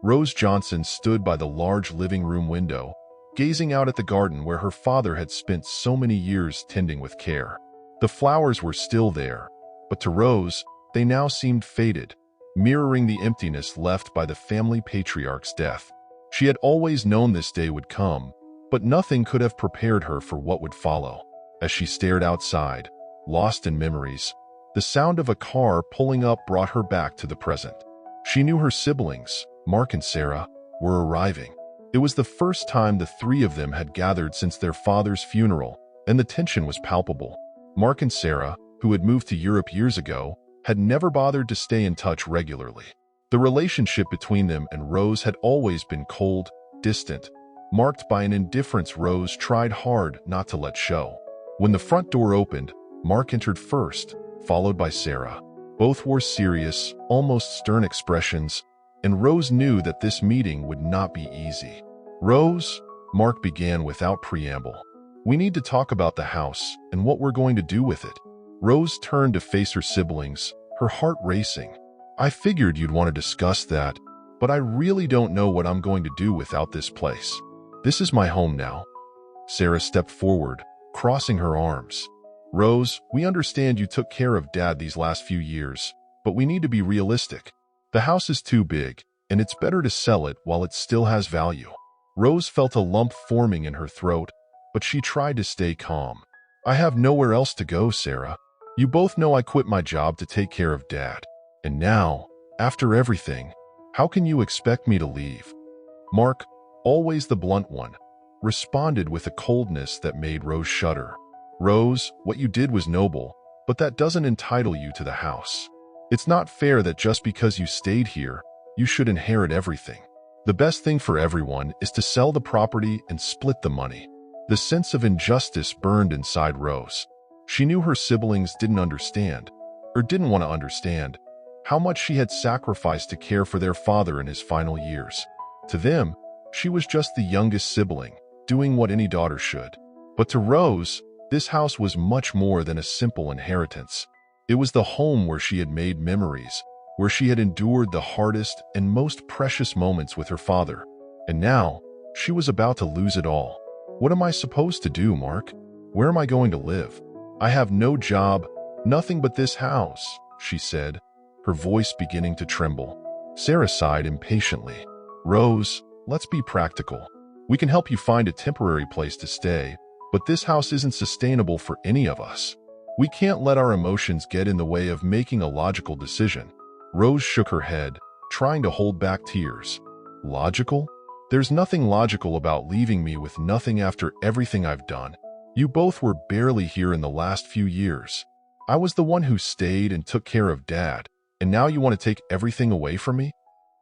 Rose Johnson stood by the large living room window, gazing out at the garden where her father had spent so many years tending with care. The flowers were still there, but to Rose, they now seemed faded, mirroring the emptiness left by the family patriarch's death. She had always known this day would come, but nothing could have prepared her for what would follow. As she stared outside, lost in memories, the sound of a car pulling up brought her back to the present. She knew her siblings, Mark and Sarah, were arriving. It was the first time the three of them had gathered since their father's funeral, and the tension was palpable. Mark and Sarah, who had moved to Europe years ago, had never bothered to stay in touch regularly. The relationship between them and Rose had always been cold, distant, marked by an indifference Rose tried hard not to let show. When the front door opened, Mark entered first, followed by Sarah. Both wore serious, almost stern expressions, and Rose knew that this meeting would not be easy. "Rose," Mark began without preamble, "we need to talk about the house and what we're going to do with it." Rose turned to face her siblings, her heart racing. "I figured you'd want to discuss that, but I really don't know what I'm going to do without this place. This is my home now." Sarah stepped forward, crossing her arms. "Rose, we understand you took care of Dad these last few years, but we need to be realistic. The house is too big, and it's better to sell it while it still has value." Rose felt a lump forming in her throat, but she tried to stay calm. "I have nowhere else to go, Sarah. You both know I quit my job to take care of Dad. And now, after everything, how can you expect me to leave?" Mark, always the blunt one, responded with a coldness that made Rose shudder. "Rose, what you did was noble, but that doesn't entitle you to the house. It's not fair that just because you stayed here, you should inherit everything. The best thing for everyone is to sell the property and split the money." The sense of injustice burned inside Rose. She knew her siblings didn't understand, or didn't want to understand, how much she had sacrificed to care for their father in his final years. To them, she was just the youngest sibling, doing what any daughter should. But to Rose, this house was much more than a simple inheritance. It was the home where she had made memories, where she had endured the hardest and most precious moments with her father. And now, she was about to lose it all. "What am I supposed to do, Mark? Where am I going to live? I have no job, nothing but this house," she said, her voice beginning to tremble. Sarah sighed impatiently. "Rose, let's be practical. We can help you find a temporary place to stay, but this house isn't sustainable for any of us. We can't let our emotions get in the way of making a logical decision." Rose shook her head, trying to hold back tears. "Logical? There's nothing logical about leaving me with nothing after everything I've done. You both were barely here in the last few years. I was the one who stayed and took care of Dad, and now you want to take everything away from me?"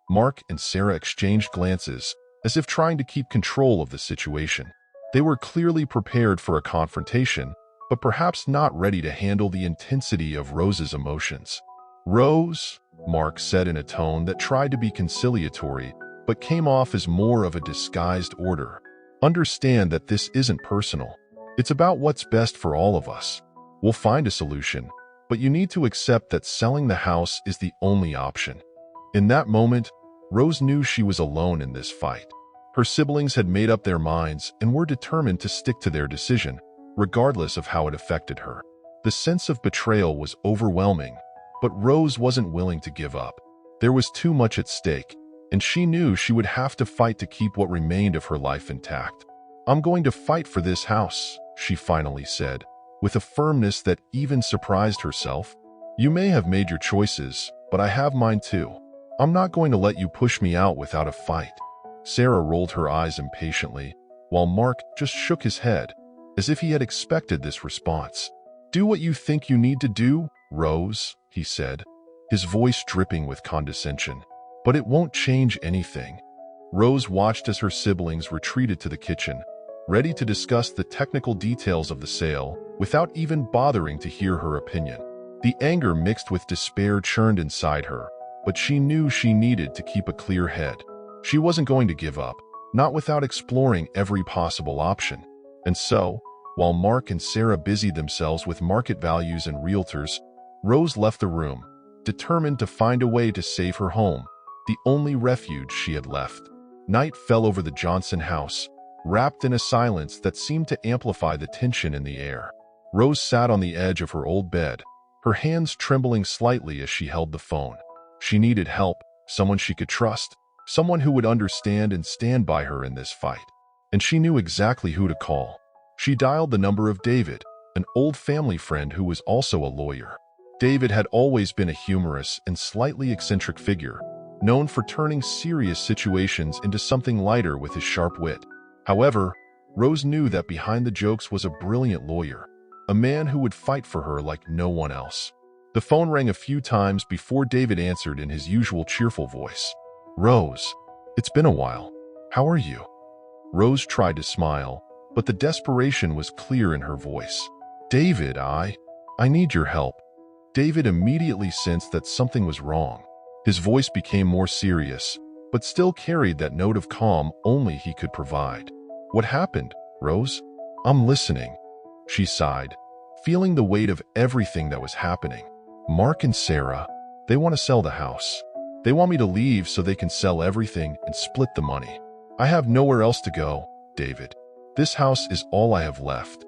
Mark and Sarah exchanged glances, as if trying to keep control of the situation. They were clearly prepared for a confrontation, but perhaps not ready to handle the intensity of Rose's emotions. "Rose," Mark said in a tone that tried to be conciliatory, but came off as more of a disguised order, "understand that this isn't personal. It's about what's best for all of us. We'll find a solution, but you need to accept that selling the house is the only option." In that moment, Rose knew she was alone in this fight. Her siblings had made up their minds and were determined to stick to their decision, regardless of how it affected her. The sense of betrayal was overwhelming, but Rose wasn't willing to give up. There was too much at stake, and she knew she would have to fight to keep what remained of her life intact. "I'm going to fight for this house," she finally said, with a firmness that even surprised herself. "You may have made your choices, but I have mine too. I'm not going to let you push me out without a fight." Sarah rolled her eyes impatiently, while Mark just shook his head, as if he had expected this response. "Do what you think you need to do, Rose," he said, his voice dripping with condescension. "But it won't change anything." Rose watched as her siblings retreated to the kitchen, ready to discuss the technical details of the sale, without even bothering to hear her opinion. The anger mixed with despair churned inside her, but she knew she needed to keep a clear head. She wasn't going to give up, not without exploring every possible option. And so, while Mark and Sarah busied themselves with market values and realtors, Rose left the room, determined to find a way to save her home, the only refuge she had left. Night fell over the Johnson house, wrapped in a silence that seemed to amplify the tension in the air. Rose sat on the edge of her old bed, her hands trembling slightly as she held the phone. She needed help, someone she could trust, someone who would understand and stand by her in this fight. And she knew exactly who to call. She dialed the number of David, an old family friend who was also a lawyer. David had always been a humorous and slightly eccentric figure, known for turning serious situations into something lighter with his sharp wit. However, Rose knew that behind the jokes was a brilliant lawyer, a man who would fight for her like no one else. The phone rang a few times before David answered in his usual cheerful voice. "Rose, it's been a while. How are you?" Rose tried to smile, but the desperation was clear in her voice. "David, I need your help." David immediately sensed that something was wrong. His voice became more serious, but still carried that note of calm only he could provide. "What happened, Rose?" "I'm listening," she sighed, feeling the weight of everything that was happening. "Mark and Sarah, they want to sell the house. They want me to leave so they can sell everything and split the money. I have nowhere else to go, David. This house is all I have left."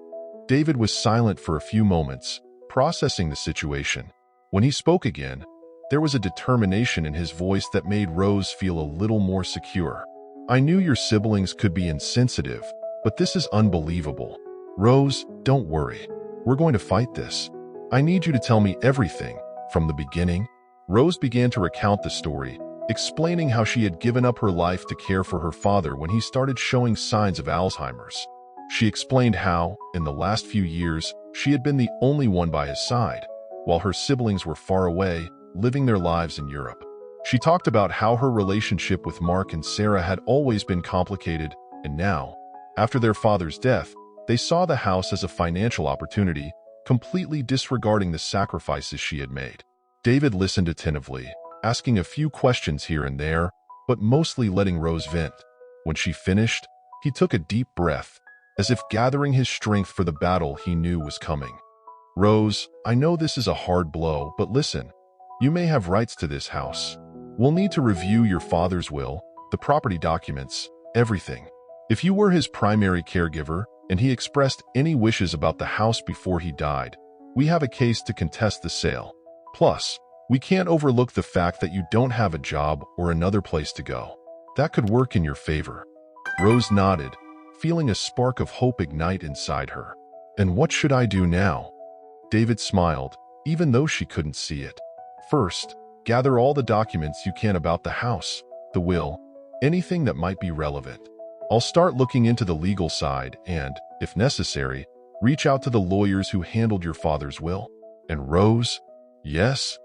David was silent for a few moments, processing the situation. When he spoke again, there was a determination in his voice that made Rose feel a little more secure. "I knew your siblings could be insensitive, but this is unbelievable. Rose, don't worry. We're going to fight this. I need you to tell me everything, from the beginning." Rose began to recount the story, explaining how she had given up her life to care for her father when he started showing signs of Alzheimer's. She explained how, in the last few years, she had been the only one by his side, while her siblings were far away, living their lives in Europe. She talked about how her relationship with Mark and Sarah had always been complicated, and now, after their father's death, they saw the house as a financial opportunity, completely disregarding the sacrifices she had made. David listened attentively, asking a few questions here and there, but mostly letting Rose vent. When she finished, he took a deep breath, as if gathering his strength for the battle he knew was coming. "Rose, I know this is a hard blow, but listen. You may have rights to this house. We'll need to review your father's will, the property documents, everything. If you were his primary caregiver, and he expressed any wishes about the house before he died, we have a case to contest the sale. Plus, we can't overlook the fact that you don't have a job or another place to go. That could work in your favor." Rose nodded, feeling a spark of hope ignite inside her. "And what should I do now?" David smiled, even though she couldn't see it. "First, gather all the documents you can about the house, the will, anything that might be relevant. I'll start looking into the legal side and, if necessary, reach out to the lawyers who handled your father's will." "And Rose?" "Yes,"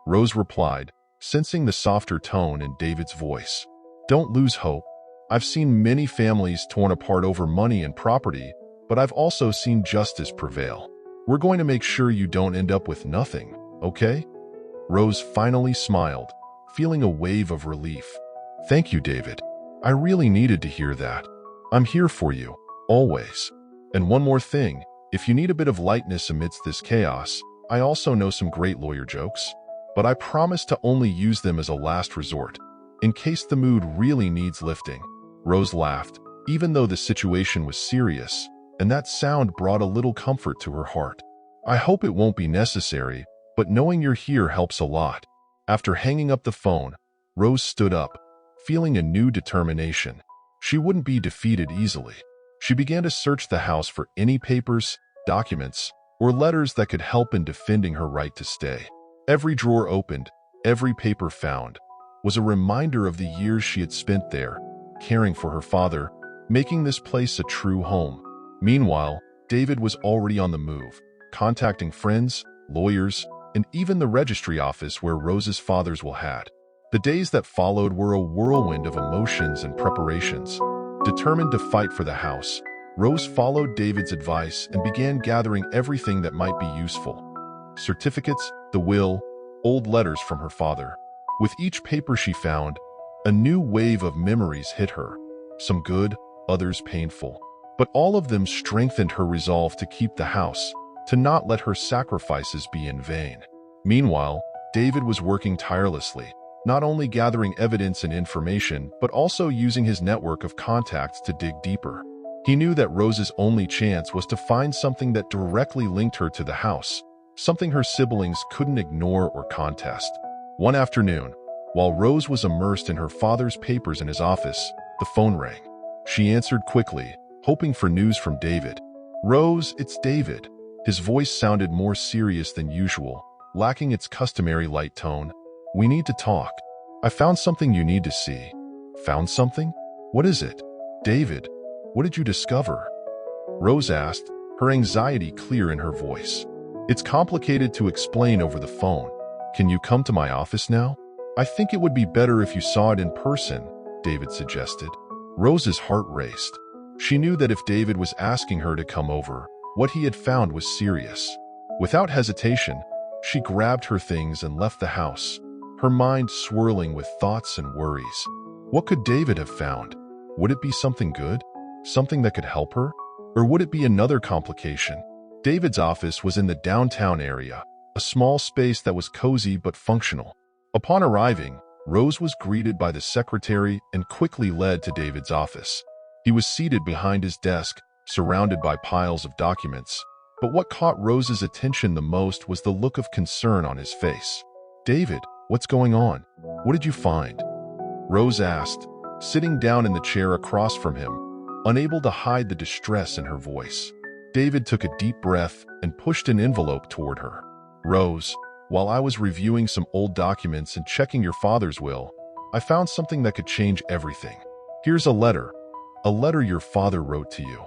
Rose replied, sensing the softer tone in David's voice. "Don't lose hope. I've seen many families torn apart over money and property, but I've also seen justice prevail. We're going to make sure you don't end up with nothing, okay?" Rose finally smiled, feeling a wave of relief. "Thank you, David. I really needed to hear that. I'm here for you, always. And one more thing, if you need a bit of lightness amidst this chaos, I also know some great lawyer jokes. But I promise to only use them as a last resort, in case the mood really needs lifting." Rose laughed, even though the situation was serious, and that sound brought a little comfort to her heart. "I hope it won't be necessary, but knowing you're here helps a lot." After hanging up the phone, Rose stood up, feeling a new determination. She wouldn't be defeated easily. She began to search the house for any papers, documents, or letters that could help in defending her right to stay. Every drawer opened, every paper found, was a reminder of the years she had spent there, caring for her father, making this place a true home. Meanwhile, David was already on the move, contacting friends, lawyers, and even the registry office where Rose's father's will had. The days that followed were a whirlwind of emotions and preparations. Determined to fight for the house, Rose followed David's advice and began gathering everything that might be useful. Certificates, the will, old letters from her father. With each paper she found, a new wave of memories hit her, some good, others painful. But all of them strengthened her resolve to keep the house, to not let her sacrifices be in vain. Meanwhile, David was working tirelessly, not only gathering evidence and information, but also using his network of contacts to dig deeper. He knew that Rose's only chance was to find something that directly linked her to the house, something her siblings couldn't ignore or contest. One afternoon, while Rose was immersed in her father's papers in his office, the phone rang. She answered quickly, hoping for news from David. "Rose, it's David." His voice sounded more serious than usual, lacking its customary light tone. "We need to talk. I found something you need to see." "Found something? What is it?" "David, what did you discover?" Rose asked, her anxiety clear in her voice. "It's complicated to explain over the phone. Can you come to my office now?" "I think it would be better if you saw it in person," David suggested. Rose's heart raced. She knew that if David was asking her to come over, what he had found was serious. Without hesitation, she grabbed her things and left the house, her mind swirling with thoughts and worries. What could David have found? Would it be something good? Something that could help her? Or would it be another complication? David's office was in the downtown area, a small space that was cozy but functional. Upon arriving, Rose was greeted by the secretary and quickly led to David's office. He was seated behind his desk, surrounded by piles of documents. But what caught Rose's attention the most was the look of concern on his face. "David, what's going on? What did you find?" Rose asked, sitting down in the chair across from him, unable to hide the distress in her voice. David took a deep breath and pushed an envelope toward her. "Rose, while I was reviewing some old documents and checking your father's will, I found something that could change everything. Here's a letter your father wrote to you."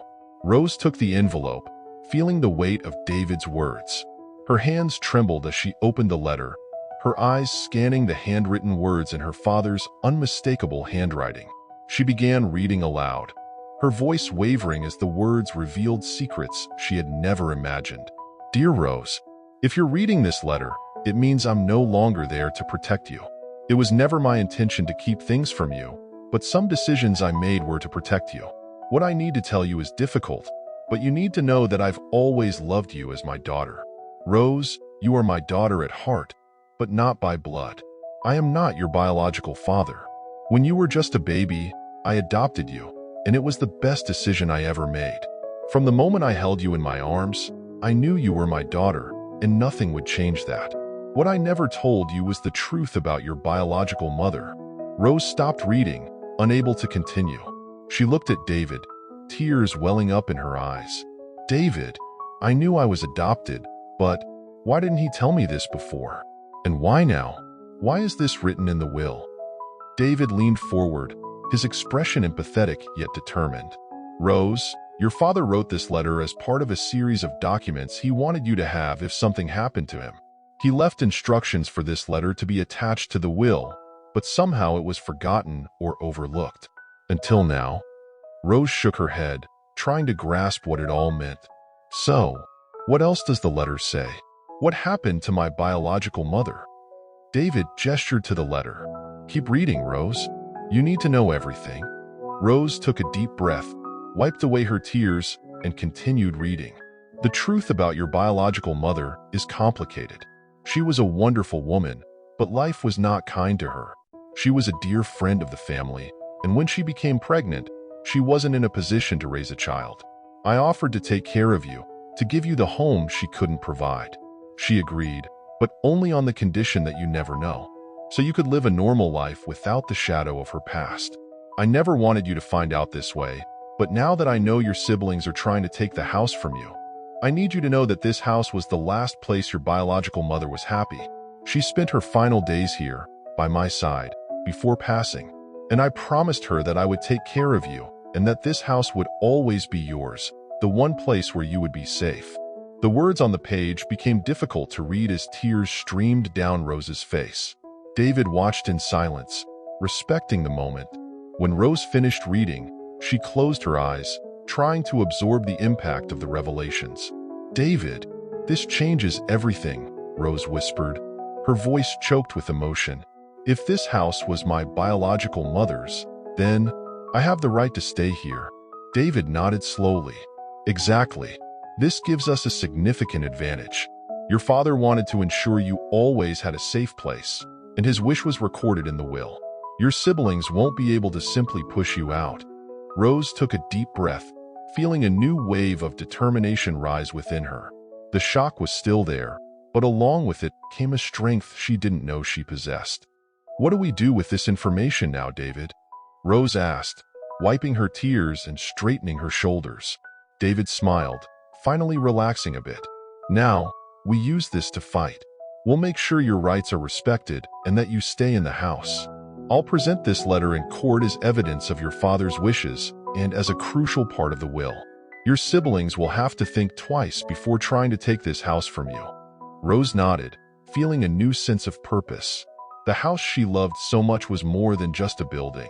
Rose took the envelope, feeling the weight of David's words. Her hands trembled as she opened the letter, her eyes scanning the handwritten words in her father's unmistakable handwriting. She began reading aloud, her voice wavering as the words revealed secrets she had never imagined. "Dear Rose, if you're reading this letter, it means I'm no longer there to protect you. It was never my intention to keep things from you, but some decisions I made were to protect you. What I need to tell you is difficult, but you need to know that I've always loved you as my daughter. Rose, you are my daughter at heart, but not by blood. I am not your biological father. When you were just a baby, I adopted you, and it was the best decision I ever made. From the moment I held you in my arms, I knew you were my daughter, and nothing would change that. What I never told you was the truth about your biological mother." Rose stopped reading, unable to continue. She looked at David, tears welling up in her eyes. "David, I knew I was adopted, but why didn't he tell me this before? And why now? Why is this written in the will?" David leaned forward, his expression empathetic yet determined. "Rose, your father wrote this letter as part of a series of documents he wanted you to have if something happened to him. He left instructions for this letter to be attached to the will, but somehow it was forgotten or overlooked. Until now." Rose shook her head, trying to grasp what it all meant. "So, what else does the letter say? What happened to my biological mother?" David gestured to the letter. "Keep reading, Rose. You need to know everything." Rose took a deep breath, wiped away her tears, and continued reading. "The truth about your biological mother is complicated. She was a wonderful woman, but life was not kind to her. She was a dear friend of the family, and when she became pregnant, she wasn't in a position to raise a child. I offered to take care of you, to give you the home she couldn't provide. She agreed, but only on the condition that you never know, so you could live a normal life without the shadow of her past. I never wanted you to find out this way, but now that I know your siblings are trying to take the house from you, I need you to know that this house was the last place your biological mother was happy. She spent her final days here, by my side, before passing, and I promised her that I would take care of you and that this house would always be yours, the one place where you would be safe." The words on the page became difficult to read as tears streamed down Rose's face. David watched in silence, respecting the moment. When Rose finished reading, she closed her eyes, trying to absorb the impact of the revelations. "David, this changes everything," Rose whispered, her voice choked with emotion. "If this house was my biological mother's, then I have the right to stay here." David nodded slowly. "Exactly. This gives us a significant advantage. Your father wanted to ensure you always had a safe place, and his wish was recorded in the will. Your siblings won't be able to simply push you out. Rose took a deep breath, feeling a new wave of determination rise within her. The shock was still there, but along with it came a strength she didn't know she possessed. "What do we do with this information now, David?" Rose asked, wiping her tears and straightening her shoulders. David smiled, finally relaxing a bit. "Now, we use this to fight. We'll make sure your rights are respected and that you stay in the house. I'll present this letter in court as evidence of your father's wishes and as a crucial part of the will. Your siblings will have to think twice before trying to take this house from you." Rose nodded, feeling a new sense of purpose. The house she loved so much was more than just a building.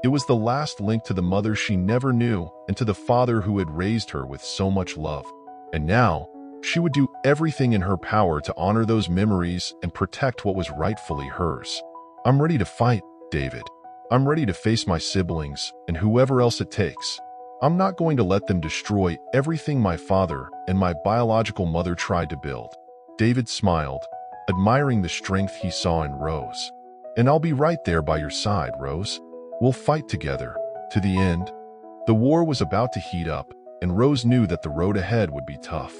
It was the last link to the mother she never knew and to the father who had raised her with so much love. And now, she would do everything in her power to honor those memories and protect what was rightfully hers. "I'm ready to fight, David. I'm ready to face my siblings and whoever else it takes. I'm not going to let them destroy everything my father and my biological mother tried to build." David smiled, admiring the strength he saw in Rose. "And I'll be right there by your side, Rose. We'll fight together, to the end." The war was about to heat up, and Rose knew that the road ahead would be tough.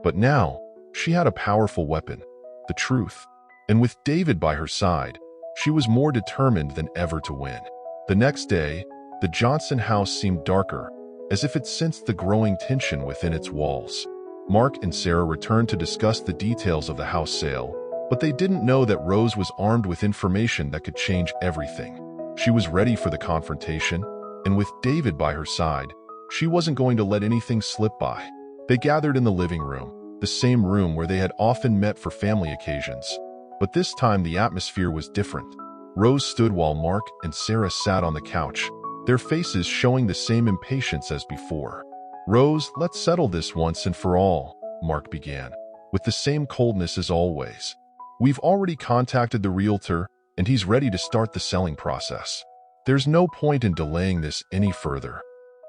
But now, she had a powerful weapon, the truth. And with David by her side, she was more determined than ever to win. The next day, the Johnson house seemed darker, as if it sensed the growing tension within its walls. Mark and Sarah returned to discuss the details of the house sale, but they didn't know that Rose was armed with information that could change everything. She was ready for the confrontation, and with David by her side, she wasn't going to let anything slip by. They gathered in the living room, the same room where they had often met for family occasions. But this time the atmosphere was different. Rose stood while Mark and Sarah sat on the couch, their faces showing the same impatience as before. "Rose, let's settle this once and for all," Mark began, with the same coldness as always. "We've already contacted the realtor, and he's ready to start the selling process. There's no point in delaying this any further."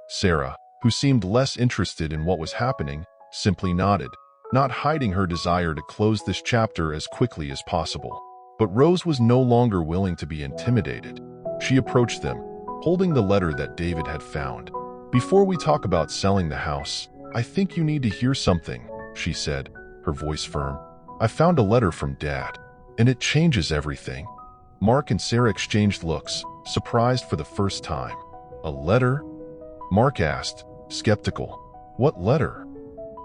Sarah, who seemed less interested in what was happening, simply nodded, not hiding her desire to close this chapter as quickly as possible. But Rose was no longer willing to be intimidated. She approached them, holding the letter that David had found. "Before we talk about selling the house, I think you need to hear something," she said, her voice firm. "I found a letter from Dad, and it changes everything." Mark and Sarah exchanged looks, surprised for the first time. "A letter?" Mark asked, skeptical. "What letter?"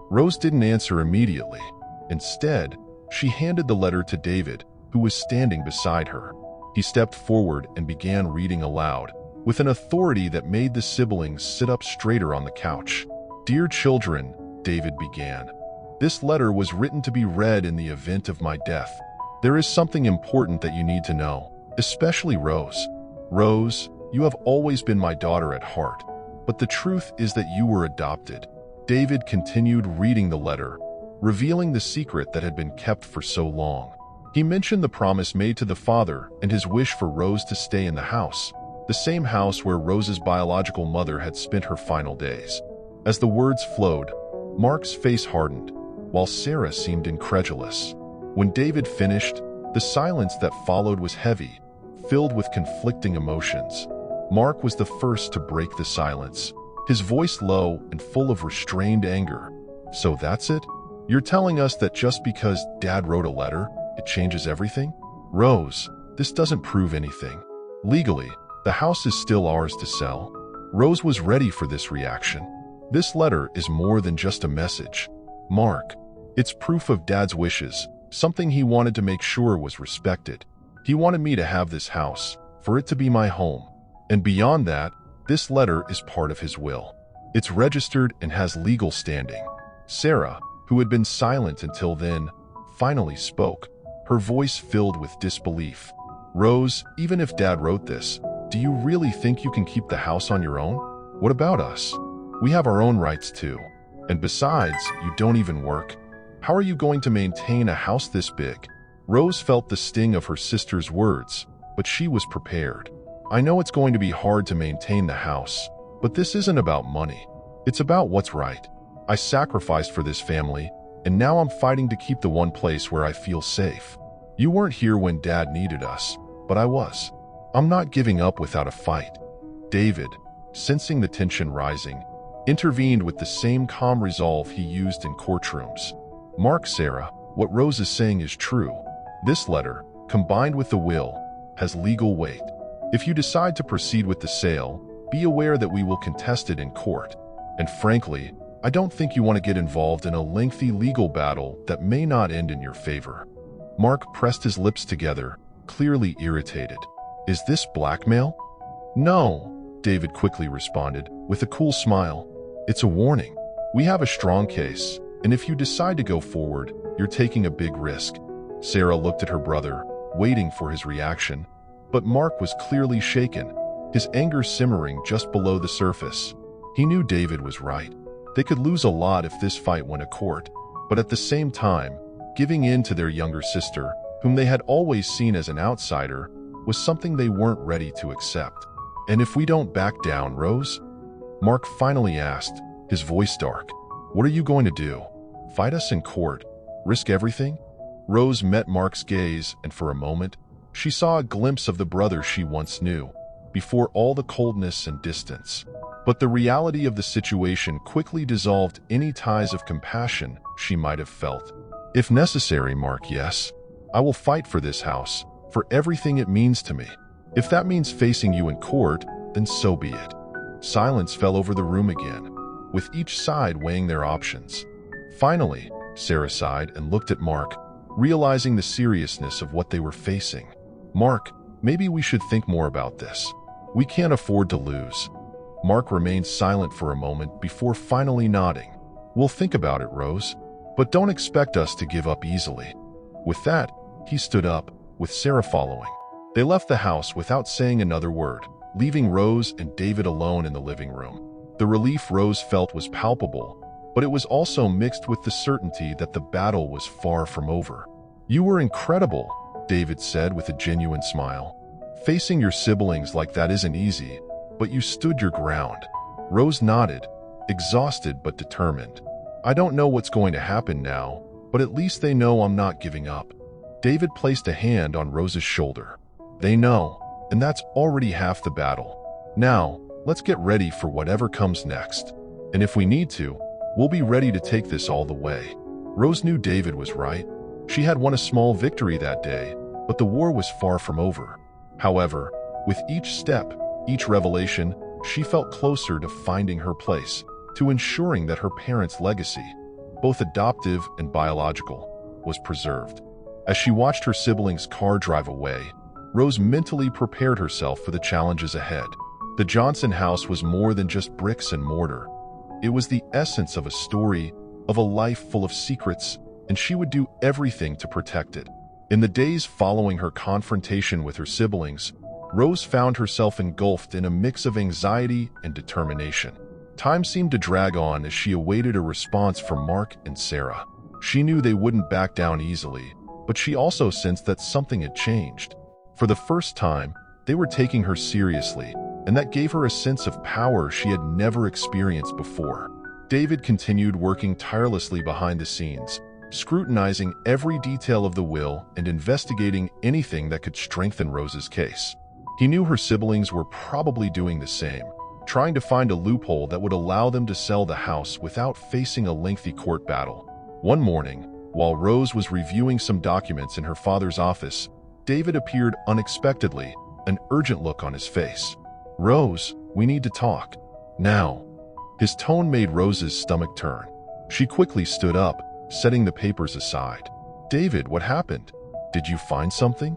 Rose didn't answer immediately. Instead, she handed the letter to David, who was standing beside her. He stepped forward and began reading aloud, with an authority that made the siblings sit up straighter on the couch. "Dear children," David began, "this letter was written to be read in the event of my death. There is something important that you need to know, especially Rose. Rose, you have always been my daughter at heart, but the truth is that you were adopted." David continued reading the letter, revealing the secret that had been kept for so long. He mentioned the promise made to the father and his wish for Rose to stay in the house, the same house where Rose's biological mother had spent her final days. As the words flowed, Mark's face hardened, while Sarah seemed incredulous. When David finished, the silence that followed was heavy, filled with conflicting emotions. Mark was the first to break the silence, his voice low and full of restrained anger. "So that's it? You're telling us that just because Dad wrote a letter, it changes everything? Rose, this doesn't prove anything. Legally, the house is still ours to sell." Rose was ready for this reaction. "This letter is more than just a message, Mark. It's proof of Dad's wishes, something he wanted to make sure was respected. He wanted me to have this house, for it to be my home. And beyond that, this letter is part of his will. It's registered and has legal standing." Sarah, who had been silent until then, finally spoke, her voice filled with disbelief. "Rose, even if Dad wrote this, do you really think you can keep the house on your own? What about us? We have our own rights too. And besides, you don't even work. How are you going to maintain a house this big?" Rose felt the sting of her sister's words, but she was prepared. "I know it's going to be hard to maintain the house, but this isn't about money. It's about what's right. I sacrificed for this family, and now I'm fighting to keep the one place where I feel safe." You weren't here when Dad needed us, but I was. I'm not giving up without a fight." David, sensing the tension rising, intervened with the same calm resolve he used in courtrooms. "Mark, Sarah, what Rose is saying is true. This letter, combined with the will, has legal weight. If you decide to proceed with the sale, be aware that we will contest it in court. And frankly, I don't think you want to get involved in a lengthy legal battle that may not end in your favor." Mark pressed his lips together, clearly irritated. "Is this blackmail?" "No," David quickly responded, with a cool smile. "It's a warning. We have a strong case, and if you decide to go forward, you're taking a big risk." Sarah looked at her brother, waiting for his reaction, but Mark was clearly shaken, his anger simmering just below the surface. He knew David was right. They could lose a lot if this fight went to court, but at the same time, giving in to their younger sister, whom they had always seen as an outsider, was something they weren't ready to accept. "And if we don't back down, Rose?" Mark finally asked, his voice dark. "What are you going to do? Fight us in court? Risk everything?" Rose met Mark's gaze, and for a moment, she saw a glimpse of the brother she once knew, before all the coldness and distance. But the reality of the situation quickly dissolved any ties of compassion she might have felt. "If necessary, Mark, yes. I will fight for this house, for everything it means to me. If that means facing you in court, then so be it." Silence fell over the room again, with each side weighing their options. Finally, Sarah sighed and looked at Mark, realizing the seriousness of what they were facing. "Mark, maybe we should think more about this. We can't afford to lose." Mark remained silent for a moment before finally nodding. "We'll think about it, Rose, but don't expect us to give up easily." With that, he stood up, with Sarah following. They left the house without saying another word, leaving Rose and David alone in the living room. The relief Rose felt was palpable, but it was also mixed with the certainty that the battle was far from over. "You were incredible," David said with a genuine smile. "Facing your siblings like that isn't easy, but you stood your ground." Rose nodded, exhausted but determined. "I don't know what's going to happen now, but at least they know I'm not giving up." David placed a hand on Rose's shoulder. "They know, and that's already half the battle. Now, let's get ready for whatever comes next. And if we need to, we'll be ready to take this all the way." Rose knew David was right. She had won a small victory that day, but the war was far from over. However, with each step, each revelation, she felt closer to finding her place, to ensuring that her parents' legacy, both adoptive and biological, was preserved. As she watched her siblings' car drive away, Rose mentally prepared herself for the challenges ahead. The Johnson house was more than just bricks and mortar. It was the essence of a story, of a life full of secrets, and she would do everything to protect it. In the days following her confrontation with her siblings, Rose found herself engulfed in a mix of anxiety and determination. Time seemed to drag on as she awaited a response from Mark and Sarah. She knew they wouldn't back down easily, but she also sensed that something had changed. For the first time, they were taking her seriously, and that gave her a sense of power she had never experienced before. David continued working tirelessly behind the scenes, scrutinizing every detail of the will and investigating anything that could strengthen Rose's case. He knew her siblings were probably doing the same, trying to find a loophole that would allow them to sell the house without facing a lengthy court battle. One morning, while Rose was reviewing some documents in her father's office, David appeared unexpectedly, an urgent look on his face. "Rose, we need to talk. Now." His tone made Rose's stomach turn. She quickly stood up, setting the papers aside. "David, what happened? Did you find something?"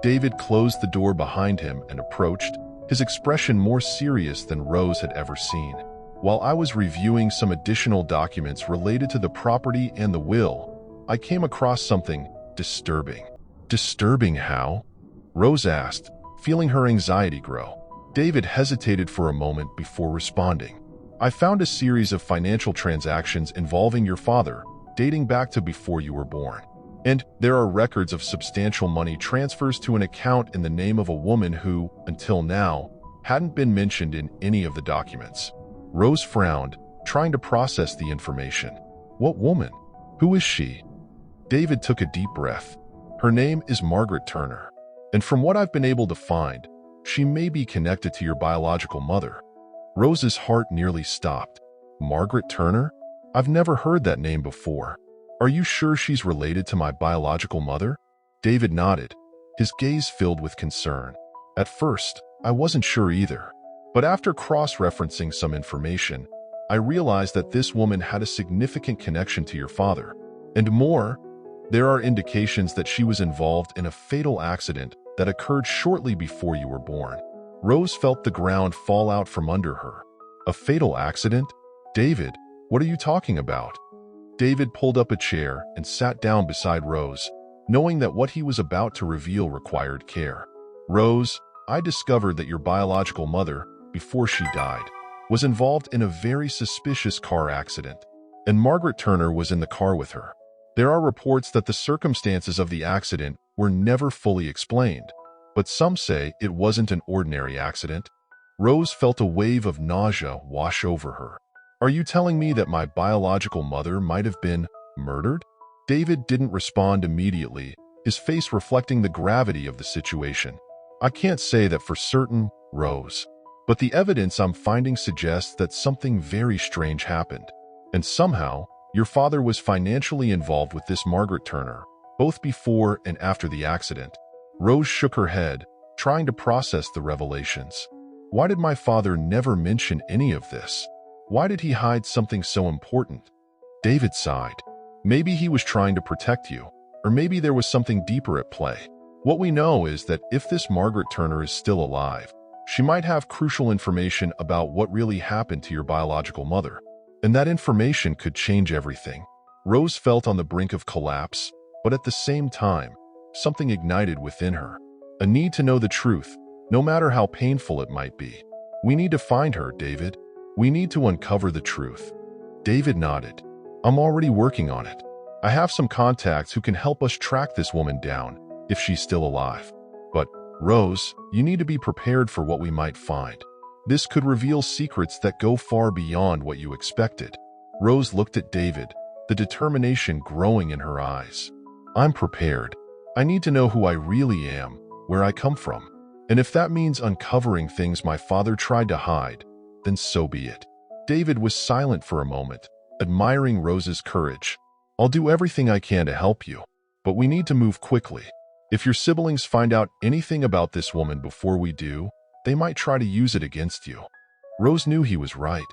David closed the door behind him and approached, his expression more serious than Rose had ever seen. "While I was reviewing some additional documents related to the property and the will, I came across something disturbing." "Disturbing how?" Rose asked, feeling her anxiety grow. David hesitated for a moment before responding. "I found a series of financial transactions involving your father, dating back to before you were born. And there are records of substantial money transfers to an account in the name of a woman who, until now, hadn't been mentioned in any of the documents." Rose frowned, trying to process the information. "What woman? Who is she?" David took a deep breath. Her name is Margaret Turner. And from what I've been able to find, she may be connected to your biological mother. Rose's heart nearly stopped. Margaret Turner? I've never heard that name before. Are you sure she's related to my biological mother? David nodded, his gaze filled with concern. At first, I wasn't sure either. But after cross-referencing some information, I realized that this woman had a significant connection to your father. And more, there are indications that she was involved in a fatal accident that occurred shortly before you were born. Rose felt the ground fall out from under her. A fatal accident? David, what are you talking about? David pulled up a chair and sat down beside Rose, knowing that what he was about to reveal required care. Rose, I discovered that your biological mother, before she died, was involved in a very suspicious car accident, and Margaret Turner was in the car with her. There are reports that the circumstances of the accident were never fully explained, but some say it wasn't an ordinary accident. Rose felt a wave of nausea wash over her. Are you telling me that my biological mother might have been murdered? David didn't respond immediately, his face reflecting the gravity of the situation. I can't say that for certain, Rose, but the evidence I'm finding suggests that something very strange happened. And somehow, your father was financially involved with this Margaret Turner, both before and after the accident. Rose shook her head, trying to process the revelations. Why did my father never mention any of this? Why did he hide something so important? David sighed. Maybe he was trying to protect you, or maybe there was something deeper at play. What we know is that if this Margaret Turner is still alive, she might have crucial information about what really happened to your biological mother. And that information could change everything. Rose felt on the brink of collapse, but at the same time, something ignited within her. A need to know the truth, no matter how painful it might be. We need to find her, David. We need to uncover the truth. David nodded. I'm already working on it. I have some contacts who can help us track this woman down, if she's still alive. But, Rose, you need to be prepared for what we might find. This could reveal secrets that go far beyond what you expected. Rose looked at David, the determination growing in her eyes. I'm prepared. I need to know who I really am, where I come from. And if that means uncovering things my father tried to hide, then so be it. David was silent for a moment, admiring Rose's courage. I'll do everything I can to help you, but we need to move quickly. If your siblings find out anything about this woman before we do, they might try to use it against you. Rose knew he was right.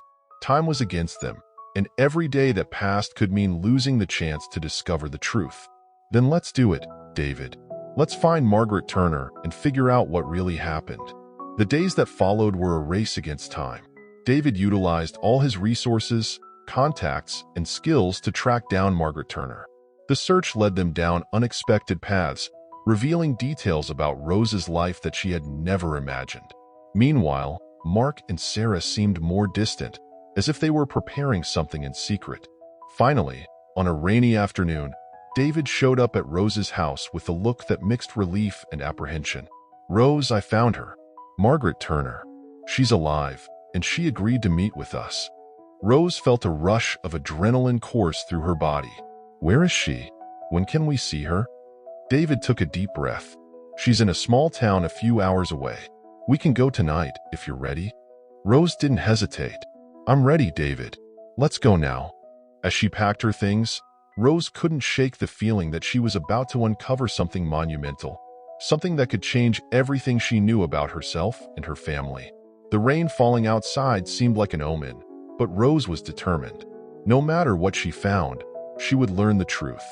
Time was against them, and every day that passed could mean losing the chance to discover the truth. Then let's do it, David. Let's find Margaret Turner and figure out what really happened. The days that followed were a race against time. David utilized all his resources, contacts, and skills to track down Margaret Turner. The search led them down unexpected paths, revealing details about Rose's life that she had never imagined. Meanwhile, Mark and Sarah seemed more distant, as if they were preparing something in secret. Finally, on a rainy afternoon, David showed up at Rose's house with a look that mixed relief and apprehension. Rose, I found her. Margaret Turner. She's alive, and she agreed to meet with us. Rose felt a rush of adrenaline course through her body. Where is she? When can we see her? David took a deep breath. She's in a small town a few hours away. We can go tonight, if you're ready. Rose didn't hesitate. I'm ready, David. Let's go now. As she packed her things, Rose couldn't shake the feeling that she was about to uncover something monumental, something that could change everything she knew about herself and her family. The rain falling outside seemed like an omen, but Rose was determined. No matter what she found, she would learn the truth.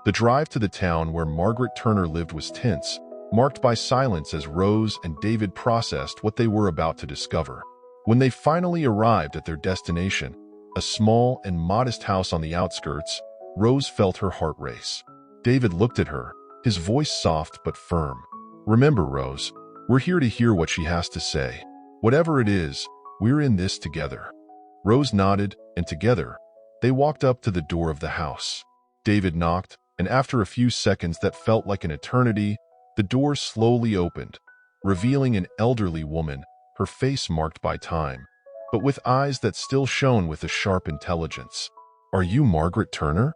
The drive to the town where Margaret Turner lived was tense, marked by silence as Rose and David processed what they were about to discover. When they finally arrived at their destination, a small and modest house on the outskirts, Rose felt her heart race. David looked at her, his voice soft but firm. Remember, Rose, we're here to hear what she has to say. Whatever it is, we're in this together. Rose nodded, and together, they walked up to the door of the house. David knocked, and after a few seconds that felt like an eternity, the door slowly opened, revealing an elderly woman, her face marked by time, but with eyes that still shone with a sharp intelligence. Are you Margaret Turner?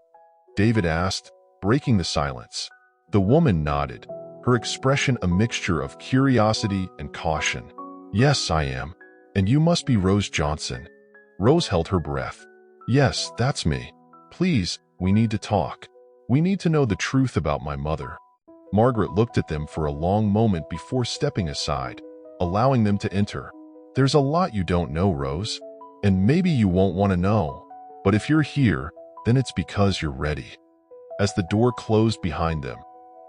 David asked, breaking the silence. The woman nodded, her expression a mixture of curiosity and caution. Yes, I am. And you must be Rose Johnson. Rose held her breath. Yes, that's me. Please, we need to talk. We need to know the truth about my mother. Margaret looked at them for a long moment before stepping aside, allowing them to enter. There's a lot you don't know, Rose, and maybe you won't want to know. But if you're here, then it's because you're ready. As the door closed behind them,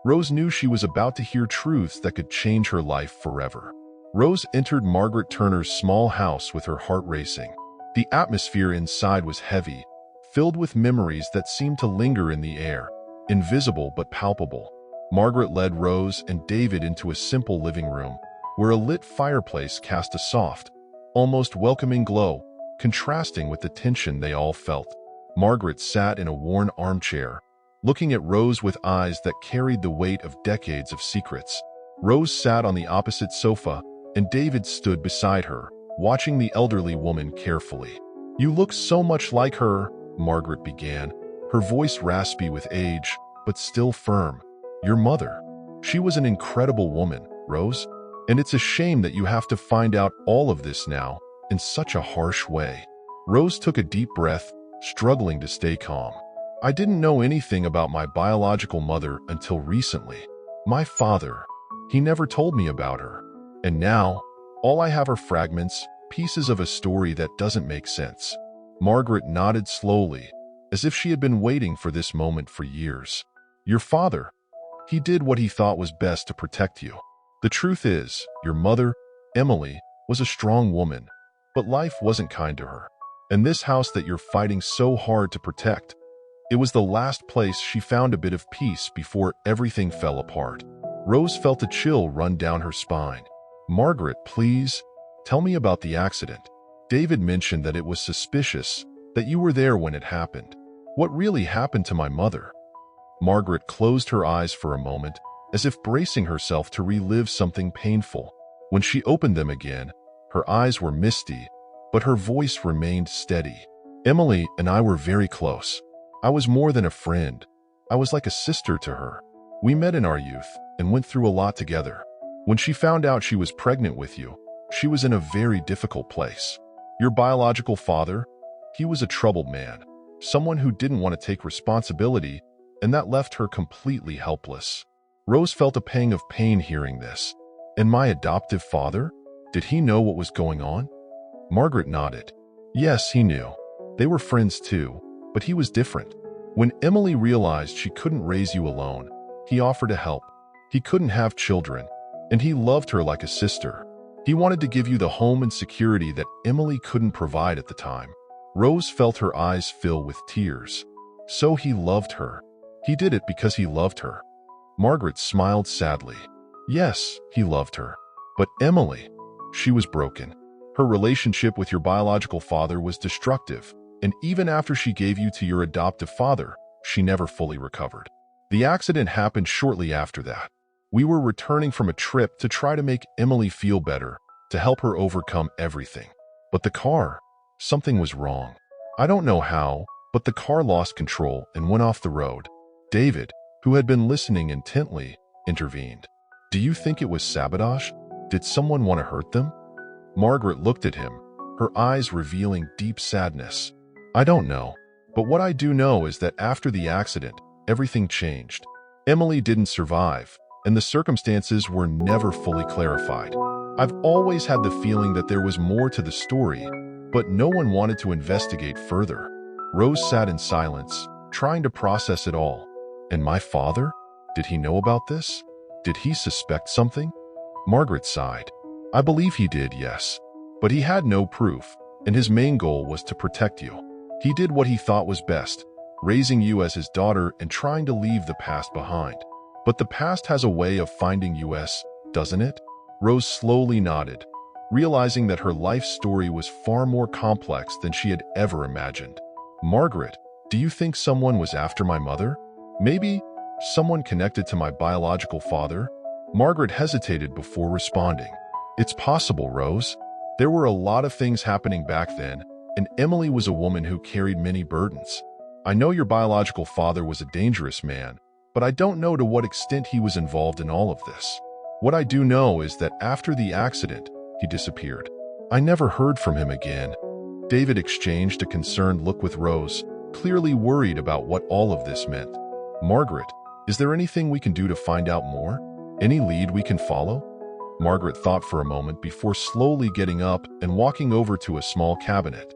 Rose knew she was about to hear truths that could change her life forever. Rose entered Margaret Turner's small house with her heart racing. The atmosphere inside was heavy, filled with memories that seemed to linger in the air, invisible but palpable. Margaret led Rose and David into a simple living room, where a lit fireplace cast a soft, almost welcoming glow, contrasting with the tension they all felt. Margaret sat in a worn armchair, looking at Rose with eyes that carried the weight of decades of secrets. Rose sat on the opposite sofa, and David stood beside her, watching the elderly woman carefully. "You look so much like her," Margaret began, her voice raspy with age, but still firm. "Your mother. She was an incredible woman, Rose. And it's a shame that you have to find out all of this now, in such a harsh way." Rose took a deep breath, struggling to stay calm. "I didn't know anything about my biological mother until recently. My father, he never told me about her. And now, all I have are fragments, pieces of a story that doesn't make sense." Margaret nodded slowly, as if she had been waiting for this moment for years. "Your father, he did what he thought was best to protect you. The truth is, your mother, Emily, was a strong woman, but life wasn't kind to her. And this house that you're fighting so hard to protect, it was the last place she found a bit of peace before everything fell apart." Rose felt a chill run down her spine. "Margaret, please, tell me about the accident. David mentioned that it was suspicious, that you were there when it happened. What really happened to my mother?" Margaret closed her eyes for a moment, as if bracing herself to relive something painful. When she opened them again, her eyes were misty, but her voice remained steady. "Emily and I were very close. I was more than a friend. I was like a sister to her. We met in our youth and went through a lot together. When she found out she was pregnant with you, she was in a very difficult place. Your biological father, he was a troubled man, someone who didn't want to take responsibility, and that left her completely helpless." Rose felt a pang of pain hearing this. "And my adoptive father? Did he know what was going on?" Margaret nodded. "Yes, he knew. They were friends too, but he was different. When Emily realized she couldn't raise you alone, he offered to help. He couldn't have children, and he loved her like a sister. He wanted to give you the home and security that Emily couldn't provide at the time." Rose felt her eyes fill with tears. "So he loved her. He did it because he loved her." Margaret smiled sadly. "Yes, he loved her. But Emily, she was broken. Her relationship with your biological father was destructive, and even after she gave you to your adoptive father, she never fully recovered. The accident happened shortly after that. We were returning from a trip to try to make Emily feel better, to help her overcome everything. But the car, something was wrong. I don't know how, but the car lost control and went off the road." David, who had been listening intently, intervened. "Do you think it was sabotage? Did someone want to hurt them?" Margaret looked at him, her eyes revealing deep sadness. "I don't know, but what I do know is that after the accident, everything changed. Emily didn't survive, and the circumstances were never fully clarified. I've always had the feeling that there was more to the story, but no one wanted to investigate further." Rose sat in silence, trying to process it all. "And my father? Did he know about this? Did he suspect something?" Margaret sighed. "I believe he did, yes. But he had no proof, and his main goal was to protect you. He did what he thought was best, raising you as his daughter and trying to leave the past behind. But the past has a way of finding us, doesn't it?" Rose slowly nodded, realizing that her life story was far more complex than she had ever imagined. "Margaret, do you think someone was after my mother? Maybe someone connected to my biological father?" Margaret hesitated before responding. "It's possible, Rose. There were a lot of things happening back then, and Emily was a woman who carried many burdens. I know your biological father was a dangerous man, but I don't know to what extent he was involved in all of this. What I do know is that after the accident, he disappeared. I never heard from him again. David exchanged a concerned look with Rose, clearly worried about what all of this meant. Margaret, is there anything we can do to find out more? Any lead we can follow? Margaret thought for a moment before slowly getting up and walking over to a small cabinet.